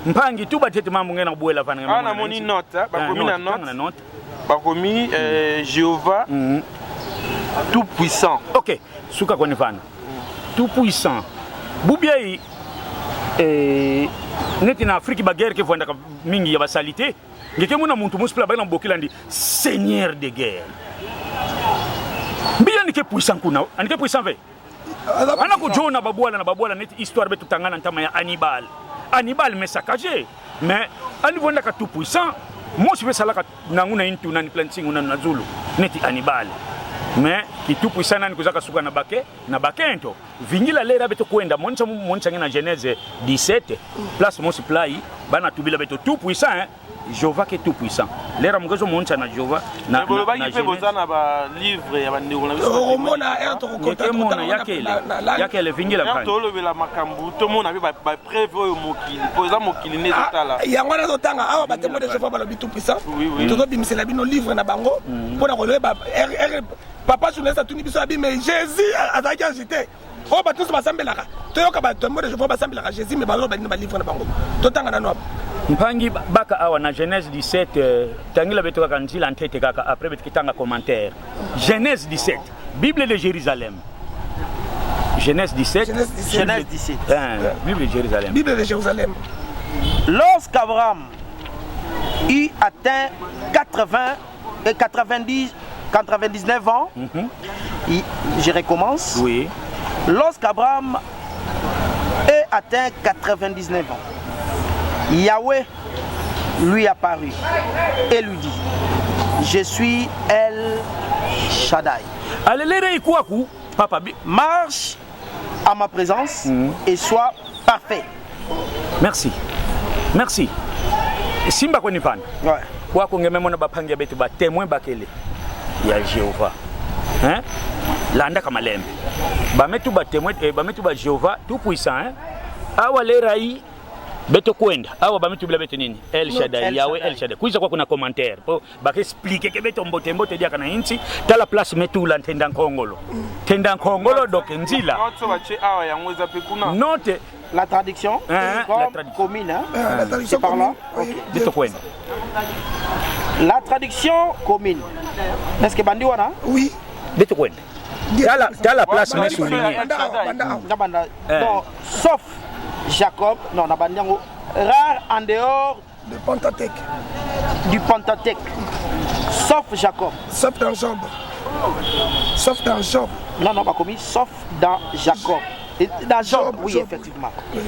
Mpangi tu batete mambo ngena buela fana ngena. Ana moni note, ba komi na note. Ba komi Jéhovah tout puissant. OK, suka koni fana. Tout puissant. Bubiai neti na Afrique ba guerre ke fondaka mingi ya basalite. ngeke muna muntu musipla bana mbokila ndi seigneur de guerre mbia nike puissant kuna anike puissant ve ana ko jona babwala net histoire betu tangana ntama ya Hannibal mais saccagé mais ani vonda ka tout puissant moi je vais salaka nanguna intu nani planting una na Zulu net Hannibal mais qui tout puissant nani kuzaka suka na bakento vingila lera beto kwenda moncha na Genèse 17 place multiply bana tubila beto tout puissant hein Jéhovah qui est tout puissant lera mgezo moncha na Jéhovah na Genèse bozana ba livre ya bandeko na biso mona erto kokota yakele vingila kan to lobela makambu to mona ba preuve oyo mokili poza mokili ne totala yango na zotanga awa batemo de Jéhovah balobi tout puissant toto bimisela bino livre na bango pona ko leba papa journaliste tuni biso abi mais Jésus azaki agité o ba tous basambelaka toyoka ba tembo de Jéhovah basambelaka Jésus mais balo ba ni ba livre na bango totanga na no mpangi baka awa na Genèse 17 tangila beto kaka ntila ntete kaka après betkitanga commentaire Genèse 17 Bible de Jérusalem Genèse 17 Bible de Jérusalem Lorsqu'Abraham eut atteint 99 ans, je recommence. Oui. Lorsqu'Abraham eut atteint 99 ans, Yahweh lui apparut et lui dit, je suis El Shaddai. Marche à ma présence et sois parfait. Merci. Simba kweni pana. Ouais. Kwa kungememona bapangia betu ba témoin bakele ya Jéhovah. Hein? Landa kama lembe. Bametu ba témoin bametu ba Jéhovah tout puissant hein. Awa lerai beto kwenda. Awa bametu bila betu nini? El Shaddai, Yahweh El Shaddai. Kuiza kwa kuna commentaire. Po ba expliquer ke beto mbote dia kana inchi tala place metu la tenda nkongolo. Tenda nkongolo donc nzila. Note la traduction commune, hein? C'est par là. Okay. La traduction commune. Est-ce que Bandi wana? Oui. T'as la place mais souligné. Non, sauf Jacob, non, rare en dehors du Pentateuque. Sauf Jacob. Sauf dans Job. Non, pas commis, sauf dans Jacob. Dans Job, oui, effectivement. Oui.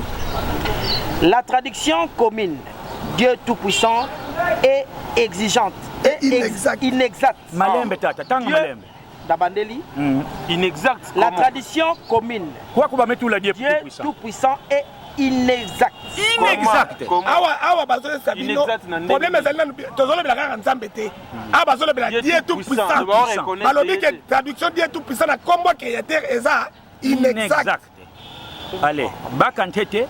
La traduction commune, Dieu Tout-Puissant, est exigeante et inexacte. Malembe tata, tanga malembe. Dabandeli. Inexact. La tradition commune, Dieu Tout-Puissant est inexact. Awa bazole sabino. Problème est tozolo bila nzambe te. Awa bazole bila Dieu Tout-Puissant. Balobi que traduction Dieu Tout-Puissant na kombo créateur eza inexact. Allez, bakantete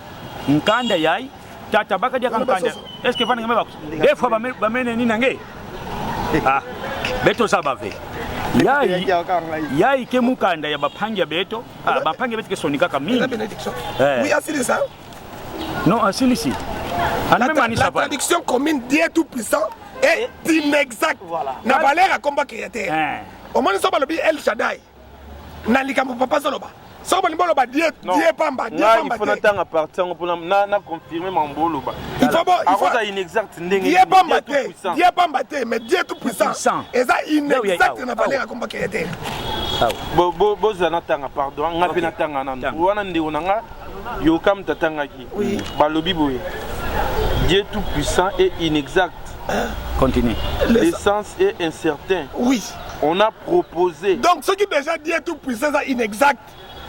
nkanda yai tata baka dia kankanda. Est-ce que fana ngeme bako? Des fois ba mene ni nange. Ah, beto sabave. Yai ke mukanda ya bapangia beto. Ah, bapangia beto ke sonika kamingi. Oui, asili ça. Non, asili si. La traduction commune Dieu Tout-Puissant est inexact. Voilà. Na valeur combat créateur. Au moins ça balobi El Shaddai. Na likambo papa soloba. So balimbolo ba Dieu pamba il faut n'attendre à partir pour na confirmer mambolo ba il faut inexact ndenge Dieu pamba te mais Dieu tout puissant et ça inexact na valeur combat créateur bo za n'attendre pardon ngapi n'attendre nana wana ndeko nanga yo kam tatanga ki balobi boye Dieu tout puissant est inexact. Continue. L'essence est incertain. Oui. On a proposé. Donc ce qui déjà Dieu tout puissant est inexact.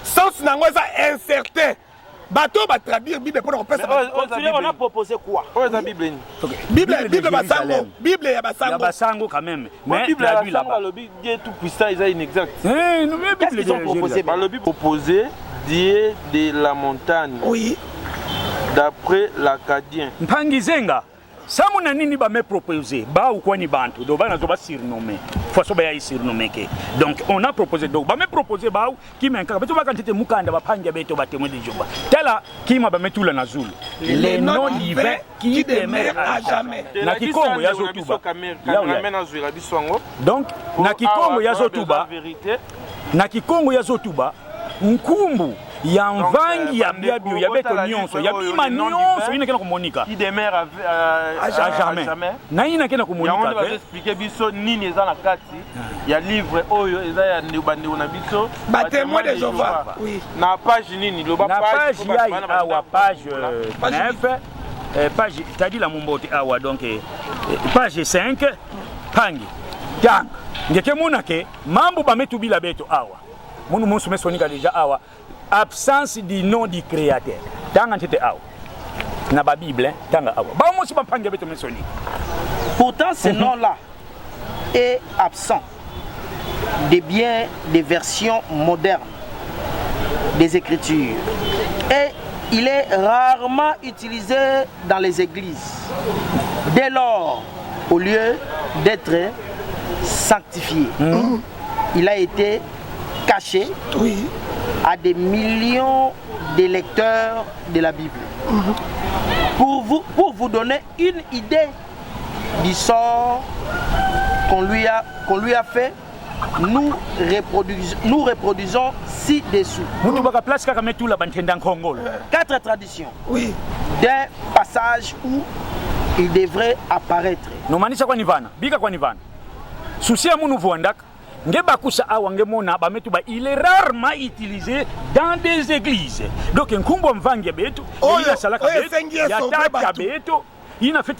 Sens nango est incertain. Bateau va traduire Bible pour on a proposé quoi? Bible basango. Bible ya basango. Ya basango quand même. Mais Bible traduit là-bas. Le Dieu tout puissant est inexact. Non mais Bible ils ont proposé. Le Bible proposé Dieu de la montagne. Oui. D'après l'Acadien. Mpangizenga. Samuna nini ba me proposer ba ou quoi ni bantu do bana zo ba surnommer faut so ba ya surnommer ke donc on a proposé donc ba me proposer ba qui menka beto ba kantete mukanda ba panga beto ba témoin de Jéhovah tela qui ma ba metula na Zulu les non divins qui demeurent à jamais na kikongo ya zotuba donc na kikongo ya zotuba nkumbu ya mvangi ya biabio ya beto nyonso ya bima nyonso ina kena komonika qui demeure à jamais na ina kena komonika on va expliquer biso nini eza na kati ya livre oyo eza ya ndeko na biso ba témoin de Jéhovah oui na page nini loba page ya awa page 9 page tadi la mombote awa donc page 5 pangi tanga ngeke munake mambo bametubila beto awa munu musu mesonika deja awa absence du nom du créateur tanga ntete awa na ba bible tanga awa ba musu bapange beto mesonika. Pourtant ce nom là est absent de bien des versions modernes des écritures et il est rarement utilisé dans les églises. Dès lors, au lieu d'être sanctifié, il a été caché à des millions de lecteurs de la Bible. Pour vous donner une idée du sort qu'on lui a fait, nous reproduisons ci-dessous 4 traditions d'un passage où il devrait apparaître. Il est rarement utilisé dans des églises. Donc, il a fait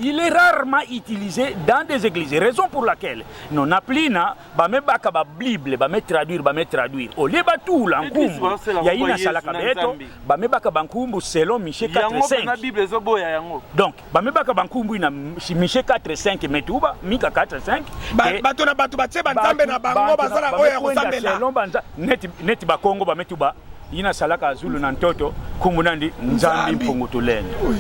il est rarement utilisé dans des églises. Raison pour laquelle non appelina bamebaka ba Bible traduire au lieu tout l'ankumbu ya ina salaka beto bamebaka bankumbu selon Michée 4:5. Donc bamebaka bankumbu ina Michée 4:5 metuba Mika 4:5 bato na bato batie banzambe na bango bazala oya kusambela net ba Kongo bametuba ina salaka Zulu na ntoto kumbunandi nzambi mpungutulendo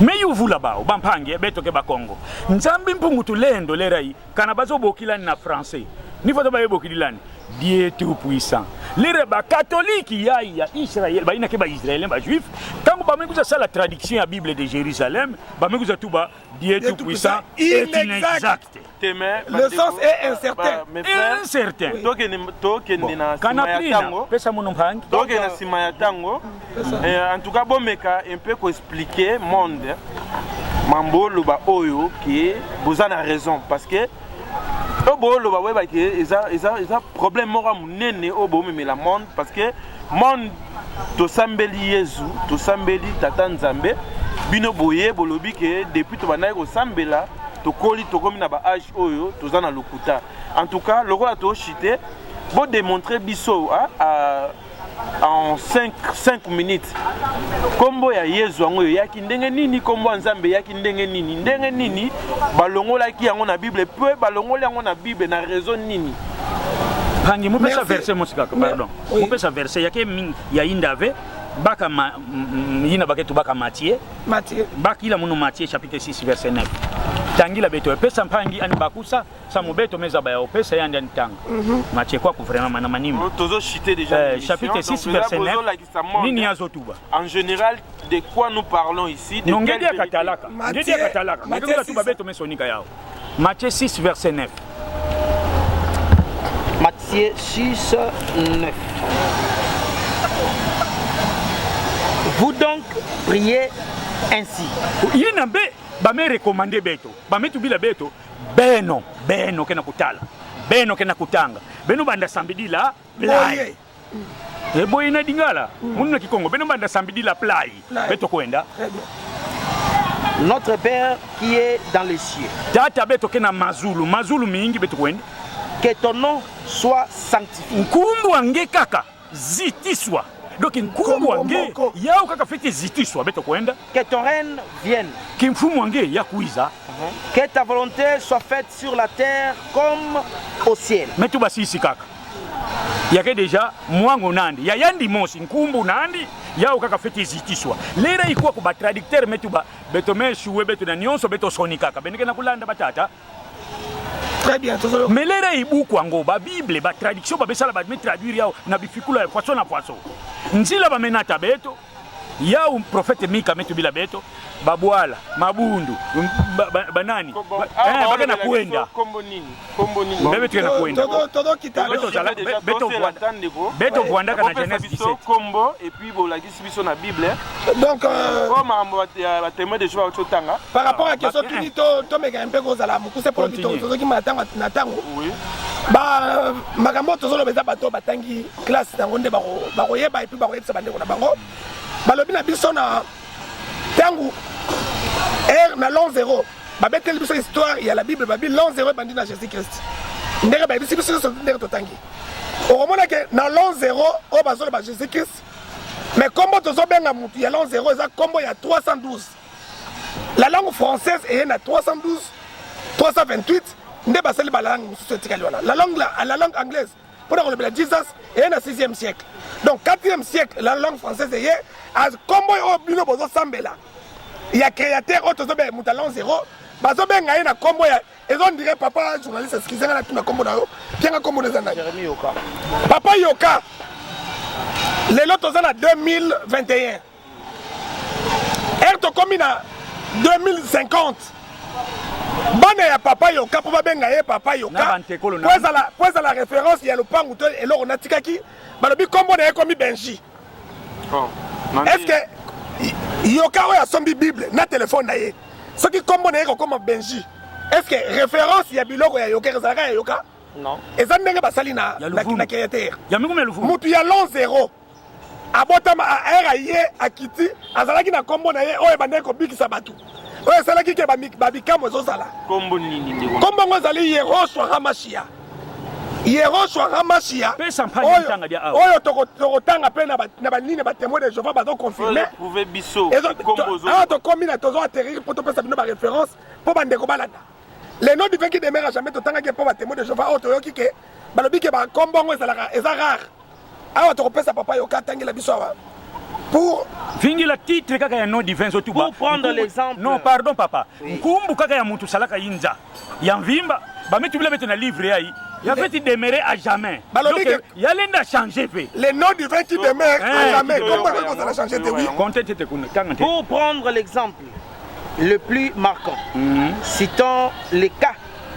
me yuvula bao bampange beto ke bakongo nzambi mpungutulendo lerai kana bazobokilani na français ni foto bayebokilani Dieu tout puissant lere ba catholique ya Israël ba ina ke ba Israélien ba juif tango ba mekuza sala traduction ya Bible de Jérusalem ba mekuza tuba Dieu tout puissant est inexact. Le sens est incertain. Incertain. En tout cas, un peu pour expliquer monde mambo loba oyo qui vous en a raison parce que obo loba ils problème mora munene obo mais la monde parce que monde to sambeli Yesu to sambeli tata Nzambe bino boye bolobi que depuis to banaye ko sambela to koli to komi na ba âge oyo to za na lokuta. En tout cas le roi to chité bo démontrer biso en 5 minutes kombo ya Yesu ngo yaki ndenge nini kombo Nzambe yaki ndenge nini balongola ki yango na Bible peu balongola yango na Bible na raison nini pangi mo pesa verset mosikaka pardon mo pesa verset yake ya indave baka yina baketu baka Matthieu bakila muno Matthieu chapitre 6 verset 9 tangila beto pesa mpangi ani bakusa samu beto meza ba ya pesa yandi ani tanga Matthieu kwa vraiment mana manimo tozo citer déjà chapitre 6 verset 9 nini yazo tuba en général de quoi nous parlons ici de ngedi ya katalaka ngedi tuba beto mesonika yao Matthieu 6 verset 9 Matthieu 6 9. Vous donc priez ainsi. Il n'a pas me recommandé beto. Ba metu bila beto. Beno kena kutala. Beno kena kutanga. Beno banda sambidi la play. Ebo ina dingala. Munu kikongo beno banda sambidi la play. Beto kwenda. Notre Père qui est dans les cieux. Tata beto kena mazulu mingi beto kwenda. Que ton nom soit sanctifié. Nkumbu ange kaka zitiswa. Donc nkumbu ange yao kaka fete zitiswa beto kwenda. Que ton règne vienne. Kimfumu ange ya kuiza. Que ta volonté soit faite sur la terre comme au ciel. Metu basi isi kaka. Yake deja mwango nandi. Ya yandi mosi nkumbu nandi yao kaka fete zitiswa. Lera ikuwa kuba traducteur metu ba beto meshuwe beto na nyonso beto soni kaka. Benike na kulanda batata. Très bien. Mais les ibuku ango ba Bible ba traduction ba besala ba traduire yao na bifikula poisson na poisson. Nzila ba menata beto ya prophète Mika metu bila beto babwala mabundu banani baka na kwenda bebe tuke na kwenda beto vwandaka na Genèse 17 kombo et puis bolakisi biso na Bible donc ba témoin de Jéhovah totanga par rapport à question qui to meka mpe kozala mokuse pour to ki matanga na tango oui ba makambo tozolo beza bato batangi classe tango nde bako yeba et puis bako yebisa bandeko na bango balobi na biso na tango na l'an 0 babeteli biso histoire ya la Bible babi l'an 0 bandi na Jésus Christ ndenge bayebisi biso ndenge totangi okomona ke na l'an 0 oyo bazolo ba Jésus Christ mais kombo tozobenga mutu ya l'an 0 eza kombo ya 312 la langue française est na 312 328 nde basali ba langue mususu etikali wana la langue anglaise pour kolobela Jesus est na 6e siècle donc 4e siècle la langue française est as kombo oyo bino bozo sambela ya créateur oyo tozobenga mutu ya l'an 0 bazobenga ye na kombo ya ezo ndire papa journaliste eskizenga na tuna kombo na yo pianga kombo neza na Jérémie Yoka papa Yoka lelo toza na 2021 tokomi na 2050 bana ya papa Yoka po babenga ye papa Yoka po ezala référence ya lopangu to eloko natikaki balobi kombo na ye komi Benji est-ce que Yoka oyo asombi Bible na telefone na ye soki kombo na ye kokoma Benji est-ce que référence ya biloko ya Yoka ezalaka ya Yoka non eza ndenge basali na créateur mutu ya l'an 0 abotama aera ye akiti azalaki na kombo na ye oyo ebandaki kobikisa bato oyo esalaki ke babikamo ezozala kombo nini kombo ngo ezali Yehoshua Hamashia oyo tokotanga mpe na banini batémoin de Jéhovah bazoconfirme awa tokomi na tozo atterrir mpo topesa bino baréférence mpo bandeko balanda le nom divin qui demeure jamais totangaki mpo batémoin de Jéhovah oyo toyoki ke balobi ke bakombo ngo eza rare awa tokopesa papa Yoka atangela biso awa pour vingila titre kaka ya nom divin zo tuba pour prendre l'exemple non pardon papa nkumbu kaka ya mutu salaka yinza ya mvimba bametu bila beto na livre yayi ya fait demeurer à jamais donc ya lenda changer fait le nom divin qui demeure à jamais comment ça va changer oui pour prendre l'exemple le plus marquant citons le cas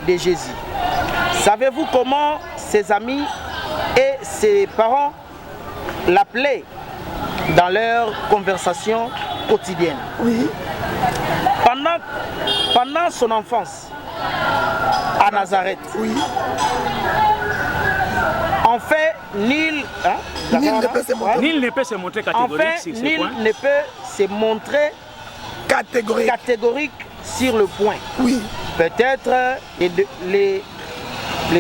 de Jésus. Savez-vous comment ses amis et ses parents l'appelaient dans leur conversation quotidienne? Oui. Pendant son enfance à Nazareth. Oui. En fait, nul ne peut se montrer catégorique sur ce point. Nul ne peut se montrer catégorique sur le point. Oui. Peut-être les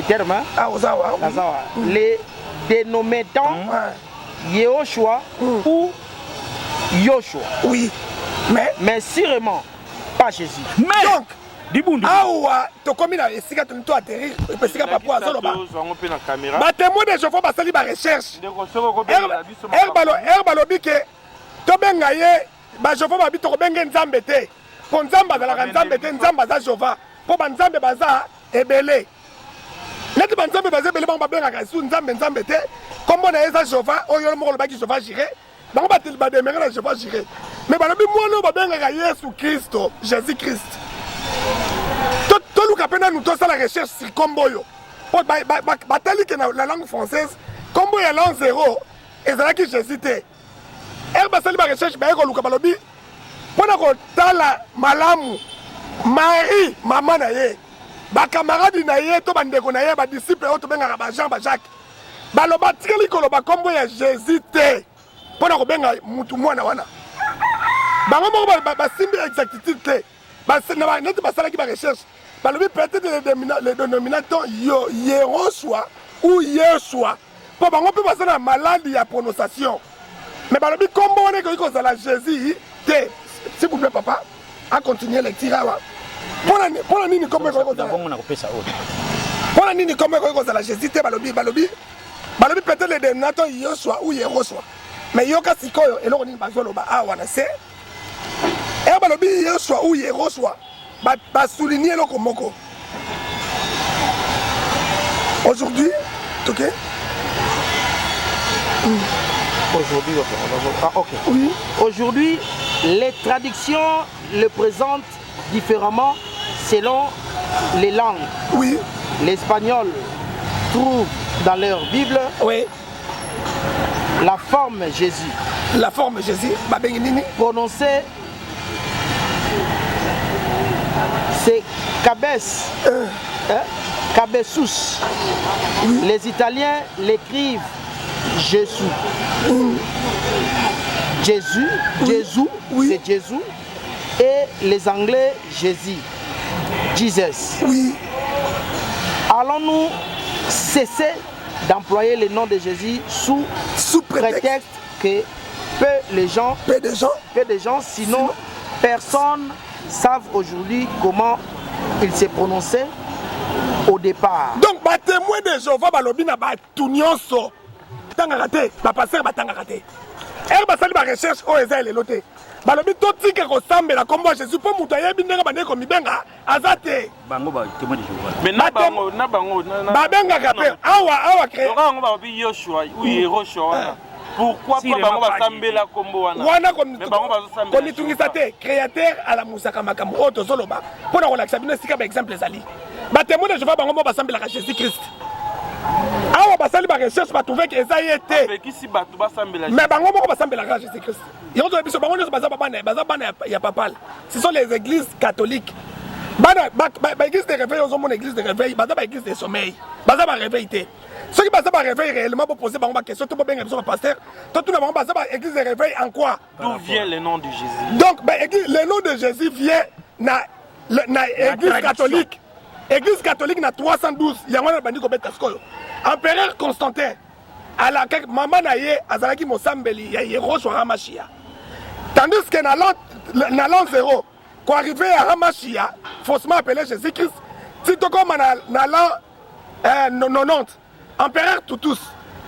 termes, les dénommant Yehoshua ou Yoshua. Oui. Mais sûrement pas Jésus. Donc, awa tokomi na esika to atterrir esika papa azoloba batémoin de Jéhovah basali ba recherche balobi ke tobenga ye ba Jéhovah babi tokobenga nzambe te po nzambe azalaka nzambe te nzambe aza Jéhovah po banzambe baza ebele neti banzambe baza ebele bango babengaka esu nzambe te kombo na ye eza Jéhovah oyo moko olobaki Jéhovah Jireh bango bademere na Jéhovah Jireh mais balobi mwana oyo babengaka Yesu Kristo Jésus Christ toluka mpe nanu tosala recherche sur kombo oyo po batali ke na la langue française kombo ya l'an 0 ezalaki Jésus te basali ba recherche baye koluka balobi mpona kotala malamu Marie mama na ye bakamaradi na ye to bandeko na ye badisciple oyo tobengaka bajean bajacques baloba tikeli koloba kombo ya Jésus te mpona kobenga mutu mwana wana bango moko basimbi exactitude te neti basalaki ba recherche balobi peut-être les dénominateurs Yehoshua ou Yeshua mpo bango mpe baza na maladi ya prononciation mais balobi kombo wana ekoki kozala Jésus te s'il vous plaît papa a continuer lecture awa mpona nini kombo ekoki kozala Jésus te balobi peut-être les dénominateurs Yehoshua ou Yehoshua mais yoka sikoyo eloko nini bazoloba awa na se balobi Yehoshua ou Yehoshua basouligner eloko moko aujourd'hui ok aujourd'hui oui. Aujourd'hui Les traductions le présentent différemment selon les langues. Oui. L'espagnol trouve dans leur Bible Oui. la forme Jésus. La forme Jésus. Prononcé, c'est cabes, cabezus. Oui. Les Italiens l'écrivent Jésus. Jésus, Oui. Jésus, Oui. c'est Jésus. Et les Anglais, Jésus. Jesus. Oui. Allons-nous cesser d'employer le nom de Jésus sous prétexte que peu de gens, sinon personne ne savent aujourd'hui comment il s'est prononcé au départ. Donc, les témoins de Jéhovah, balobi na ba tout nyonso. Tangaraté, ba passer ba tangaraté. Basali ba recherche o eza leloté. Balobi to tika ko sambela kombo Jésus po mutu ayebi ndenge bande ko mibenga azate. Bango ba témoin de Jéhovah. Mais na bango ba benga ka pe awa créé. Bango ba bi Yoshua ou Yehoshua. Pourquoi pas bango ba sambela kombo wana? Wana ko mitungisa te créateur à la musaka makambo o to soloba. Pona ko lakisa bino sika ba exemple ezali. Ba témoin de Jéhovah bango ba sambela ka Jésus Christ. Awa basali ba recherche ba trouver que eza yete. Avec ici batu ba sambela. Mais bango moko ba sambela ka Jésus Christ. Yo to biso bango baza bana ya papal. Ce sont les églises catholiques. Bana ba église de réveil aux hommes église de réveil, baza ba église de sommeil. Baza ba réveil té. Ceux qui baza ba réveil réellement pour poser bango ba question to benga biso pasteur. To tout bango baza ba église de réveil en quoi? D'où vient le nom de Jésus? Donc le nom de Jésus vient na église catholique. Église catholique na 312 yangwana bandi ko beta skoyo. Empereur Constantin à la maman naye azalaki mosambeli ya Yehoshua Hamashia. Tandis que na l'an 0 quand arrivé à Hamashia faussement appelé Jésus-Christ, si to comme na l'an 90 empereur Tutus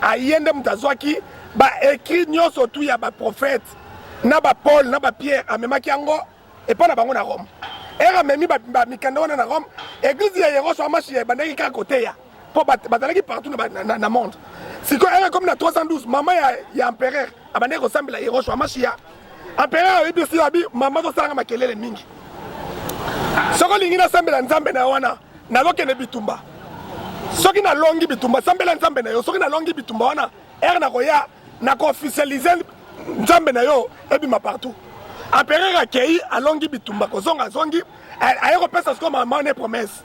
a yende mutazwaki ba écrit nyonso tu ya ba prophète na ba Paul na ba Pierre amemaki yango et pas na bango na Rome. Era memi ba mikanda wana na Rome, église ya Yehoshua Hamashia bandaki ka côté ya pour bazalaki partout na monde. Si quoi era comme na 312 maman ya empereur abandaki kosambela Yehoshua Hamashia. Empereur a dit abi maman to sanga makelele mingi. Soko lingi na sambela nzambe na wana na lokene bitumba. Soki na longi bitumba sambela nzambe na yo soki na longi bitumba wana er na koya na ko officialiser nzambe na yo ebima partout. Empereur akei a longi bitumba ko zonga zongi ayeko pesa sko maman ne promesse.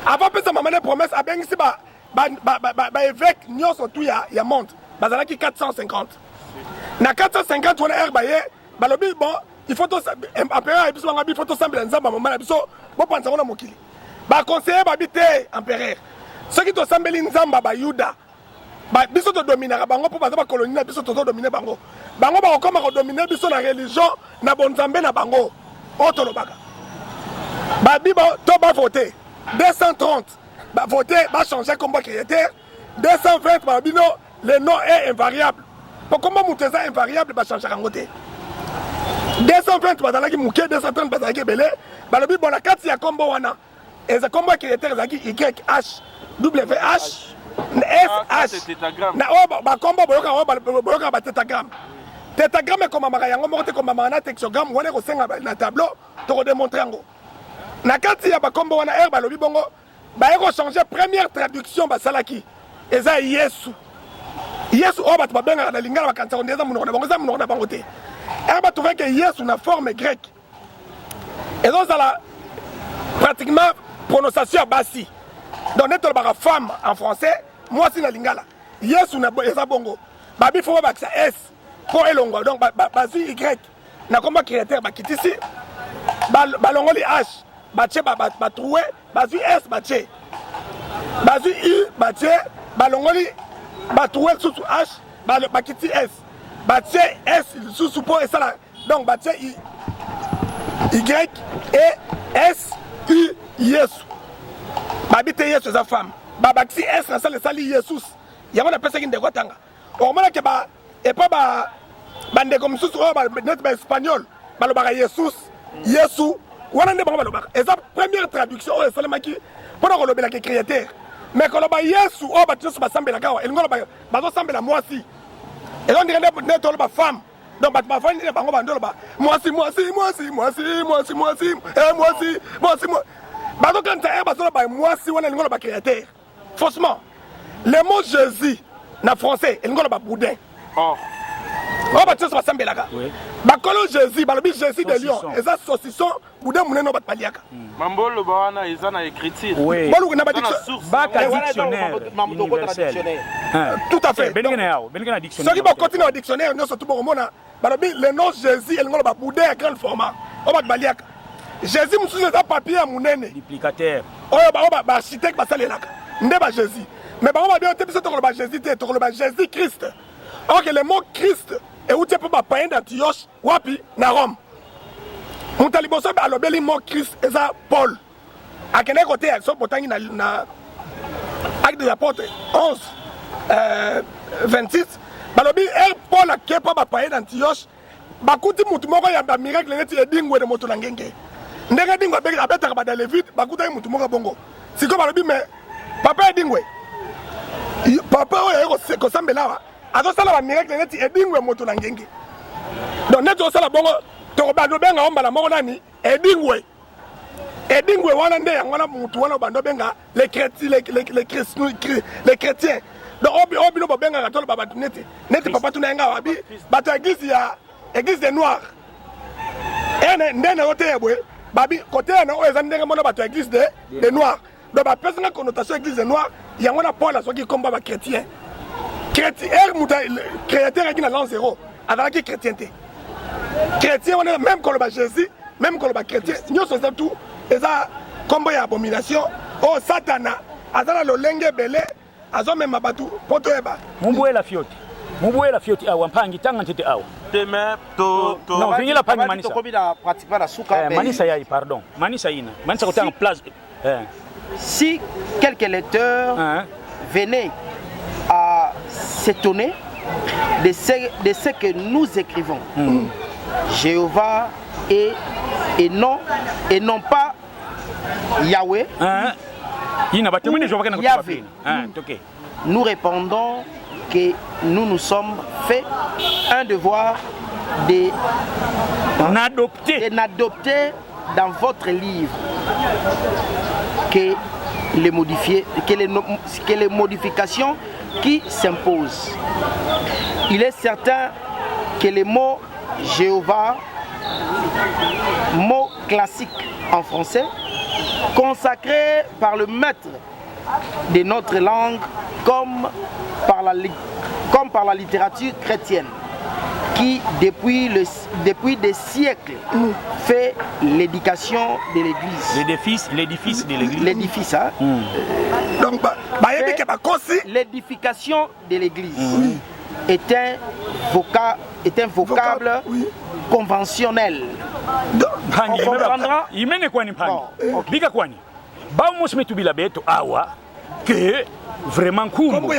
Avant pesa maman ne promesse abengisi ba évêque nyonso tu ya monde bazalaki 450. Na 450 wana er baye balobi bon il faut to empereur biso nga bi faut to sambela nzamba maman na biso bo panza ngona mokili ba conseiller ba bité empereur ceux qui to sambeli nzamba ba yuda ba biso to dominer bango po baza ba colonie na biso to dominer bango ba koma ko dominer biso na religion na bonzambe na bango oto lobaka ba bibo to ba voter 230 ba voter ba changer comme créateur 220 ba bino le nom est invariable. Pourquoi mouteza invariable va changer en côté 220 bazalaki muke 230 bazalaki belé balobi bona kati ya kombo wana eza kombo créateur ezaki YH WH SH na ba kombo boyoka ba tétagramme comme maka yango moko te comme na textogramme wana ko senga na tableau to ko démontrer yango na kati ya ba kombo wana balobi bongo ba eko changer première traduction basalaki eza Yesu Yesu obat babenga na lingala bakanza ondeza munoko na bango za munoko na bango te. Ba trouvé que Yesu na forme grecque. Et donc ça la pratiquement prononciation basi. Donc net la femme en français, moi si na lingala. Yesu na eza bongo. Babi faut ba ça S pour elongo donc basi Y. Na komba créateur ba kitisi. Balongoli H, ba che ba trouvé, basi S ba che. Basi I ba che, balongoli batoué sous H, bakiti S, batie S sous support et ça là. Donc batie Y et S U Yesu. Babite Yesu sa femme. Babati S na sale sali Jesus. Yango na pesa kinde kwatanga. Omona ke ba et pas ba bande comme sous net ba espagnol. Balobaka Jesus, Yesu. Wana nde bango balobaka. Et ça première traduction o salemaki pour ko lobela ke créateur. Mais quand on a Yesu, on va tous ensemble la gawa. Et nous on va ensemble la moi aussi. Et on dirait que nous sommes femme. Donc, ma famille, il y a moi si. Moi. Si, on est le créateur. Faussement. Le mot Jésus, en français, il y a un boudin. Oh. On va dire que c'est un Oui. Bakolo Jésus, Jésus de Lyon. Et ça, saucisson, boudin, mon nom, paliaka. Mambolo, Bawana, ils ont écriture. Oui. Bon, on a pas Bac à dictionnaire universel. Tout à fait. Ceux qui vont continuer au dictionnaire, nous sommes tout le monde. Le nom Jésus, il y a un boudin à grand format. On va paliaka. Jésus, nous sommes un papier à mon nez. Duplicateur. Oh, architecte, ça c'est là. N'est pas Jésus. Mais par contre, Jésus Christ. Alors que le mot Christ est où tu peux pas payer d'Antioche, Wapi, na Rome. Mon taliboso a le mot Christ et ça Paul. À quel côté, ils sont pourtant na Acte des Apôtres 11, 26. Balobi, Paul a qui pas payer d'Antioche. Bakuti mutumoko ya ba miracle ngeti edingwe de moto ngenge. Ndenge dingwe beki abeta ka ba David, bakuta mutumoko bongo. Siko balobi mais papa edingwe. Papa oyo ko sambela azosala ba miracle ngeti edingwe moto ngenge. Donc neto sala bongo to bando benga omba la moko nani edingwe. Edingwe wana nde ngwana mutu wana bando benga les chrétiens les chrétiens. Donc obi no benga ka tolo baba neti papa tuna nga wabi bato église ya église des noirs. Et ndene ote yebwe babi côté na oyo ndenge mona bato église des noirs. Donc ba personne connotation église des noirs ya ngona Paul asoki komba ba chrétien. Chrétien muta créateur qui na l'an 0 avec chrétienté. Chrétien on est même quand le Jésus, même quand le chrétien, nous sommes tout et ça combat et abomination. Oh Satana, azala lolenge belé, azo même abatu poto eba. Mumbuwe la fioti awa mpangi tanga ntete awa. Demain, to. Non, venez la pangi manisa. Pratiquement la souka. Manisa yai, pardon. Manisa ina. Manisa côté en place. Si quelques lecteurs venaient à s'étonner de ce que nous écrivons, Jéhovah et non pas Yahweh, Yahvé, nous répondons que nous nous sommes fait un devoir d'adopter dans votre livre que les modifications qui s'imposent. Il est certain que le mot Jéhovah, mot classique en français, consacré par le maître de notre langue comme par la littérature chrétienne, qui depuis des siècles fait l'éducation de l'Église. L'édifice de l'Église. L'édifice, hein? Donc, l'édification de l'Église est un vocable conventionnel. On comprendra. Il mène quoi ni pangi? Biga quoi ni? Ba mos metubila beto awa que vraiment kumbu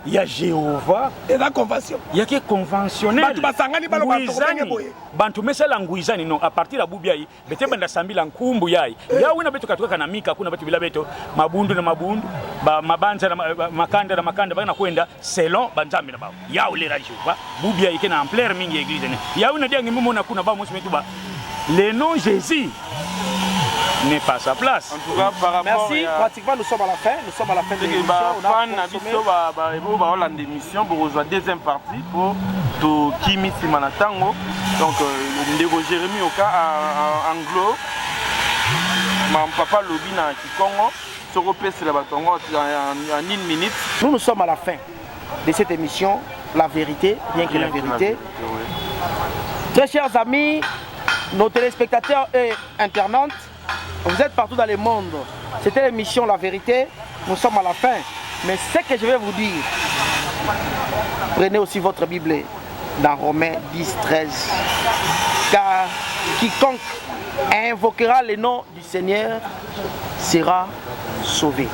ya Jéhovah et la convention ya ke conventionnel bantu mesala nguizani no a partir ya bubiai bete banda sambila nkumbu yai ya wina beto katoka kana mika kuna beto bila beto mabundu na mabundu ba mabanza na makanda bana kwenda selon banzambi na ba ya ulera Jéhovah bubiai ke na ampleur mingi église ne ya wina dia ngimmo na kuna ba mos metuba le nom Jésus n'est pas sa place. En tout cas, par rapport merci. Pratiquement, nous sommes à la fin. Nous sommes à la fin de l'émission. On a l'émission pour la deuxième partie pour tout Kimi Simanatango. Donc, Ndego Jérémy au cas anglo. Mon papa Lobi na Kikongo. Sorope c'est la batongo en 1 minute. Nous sommes à la fin de cette émission. La vérité, bien que la vérité. Très chers amis, nos téléspectateurs et internautes, vous êtes partout dans le monde. C'était l'émission La Vérité. Nous sommes à la fin. Mais ce que je vais vous dire, prenez aussi votre Bible dans Romains 10, 13. Car quiconque invoquera le nom du Seigneur sera sauvé.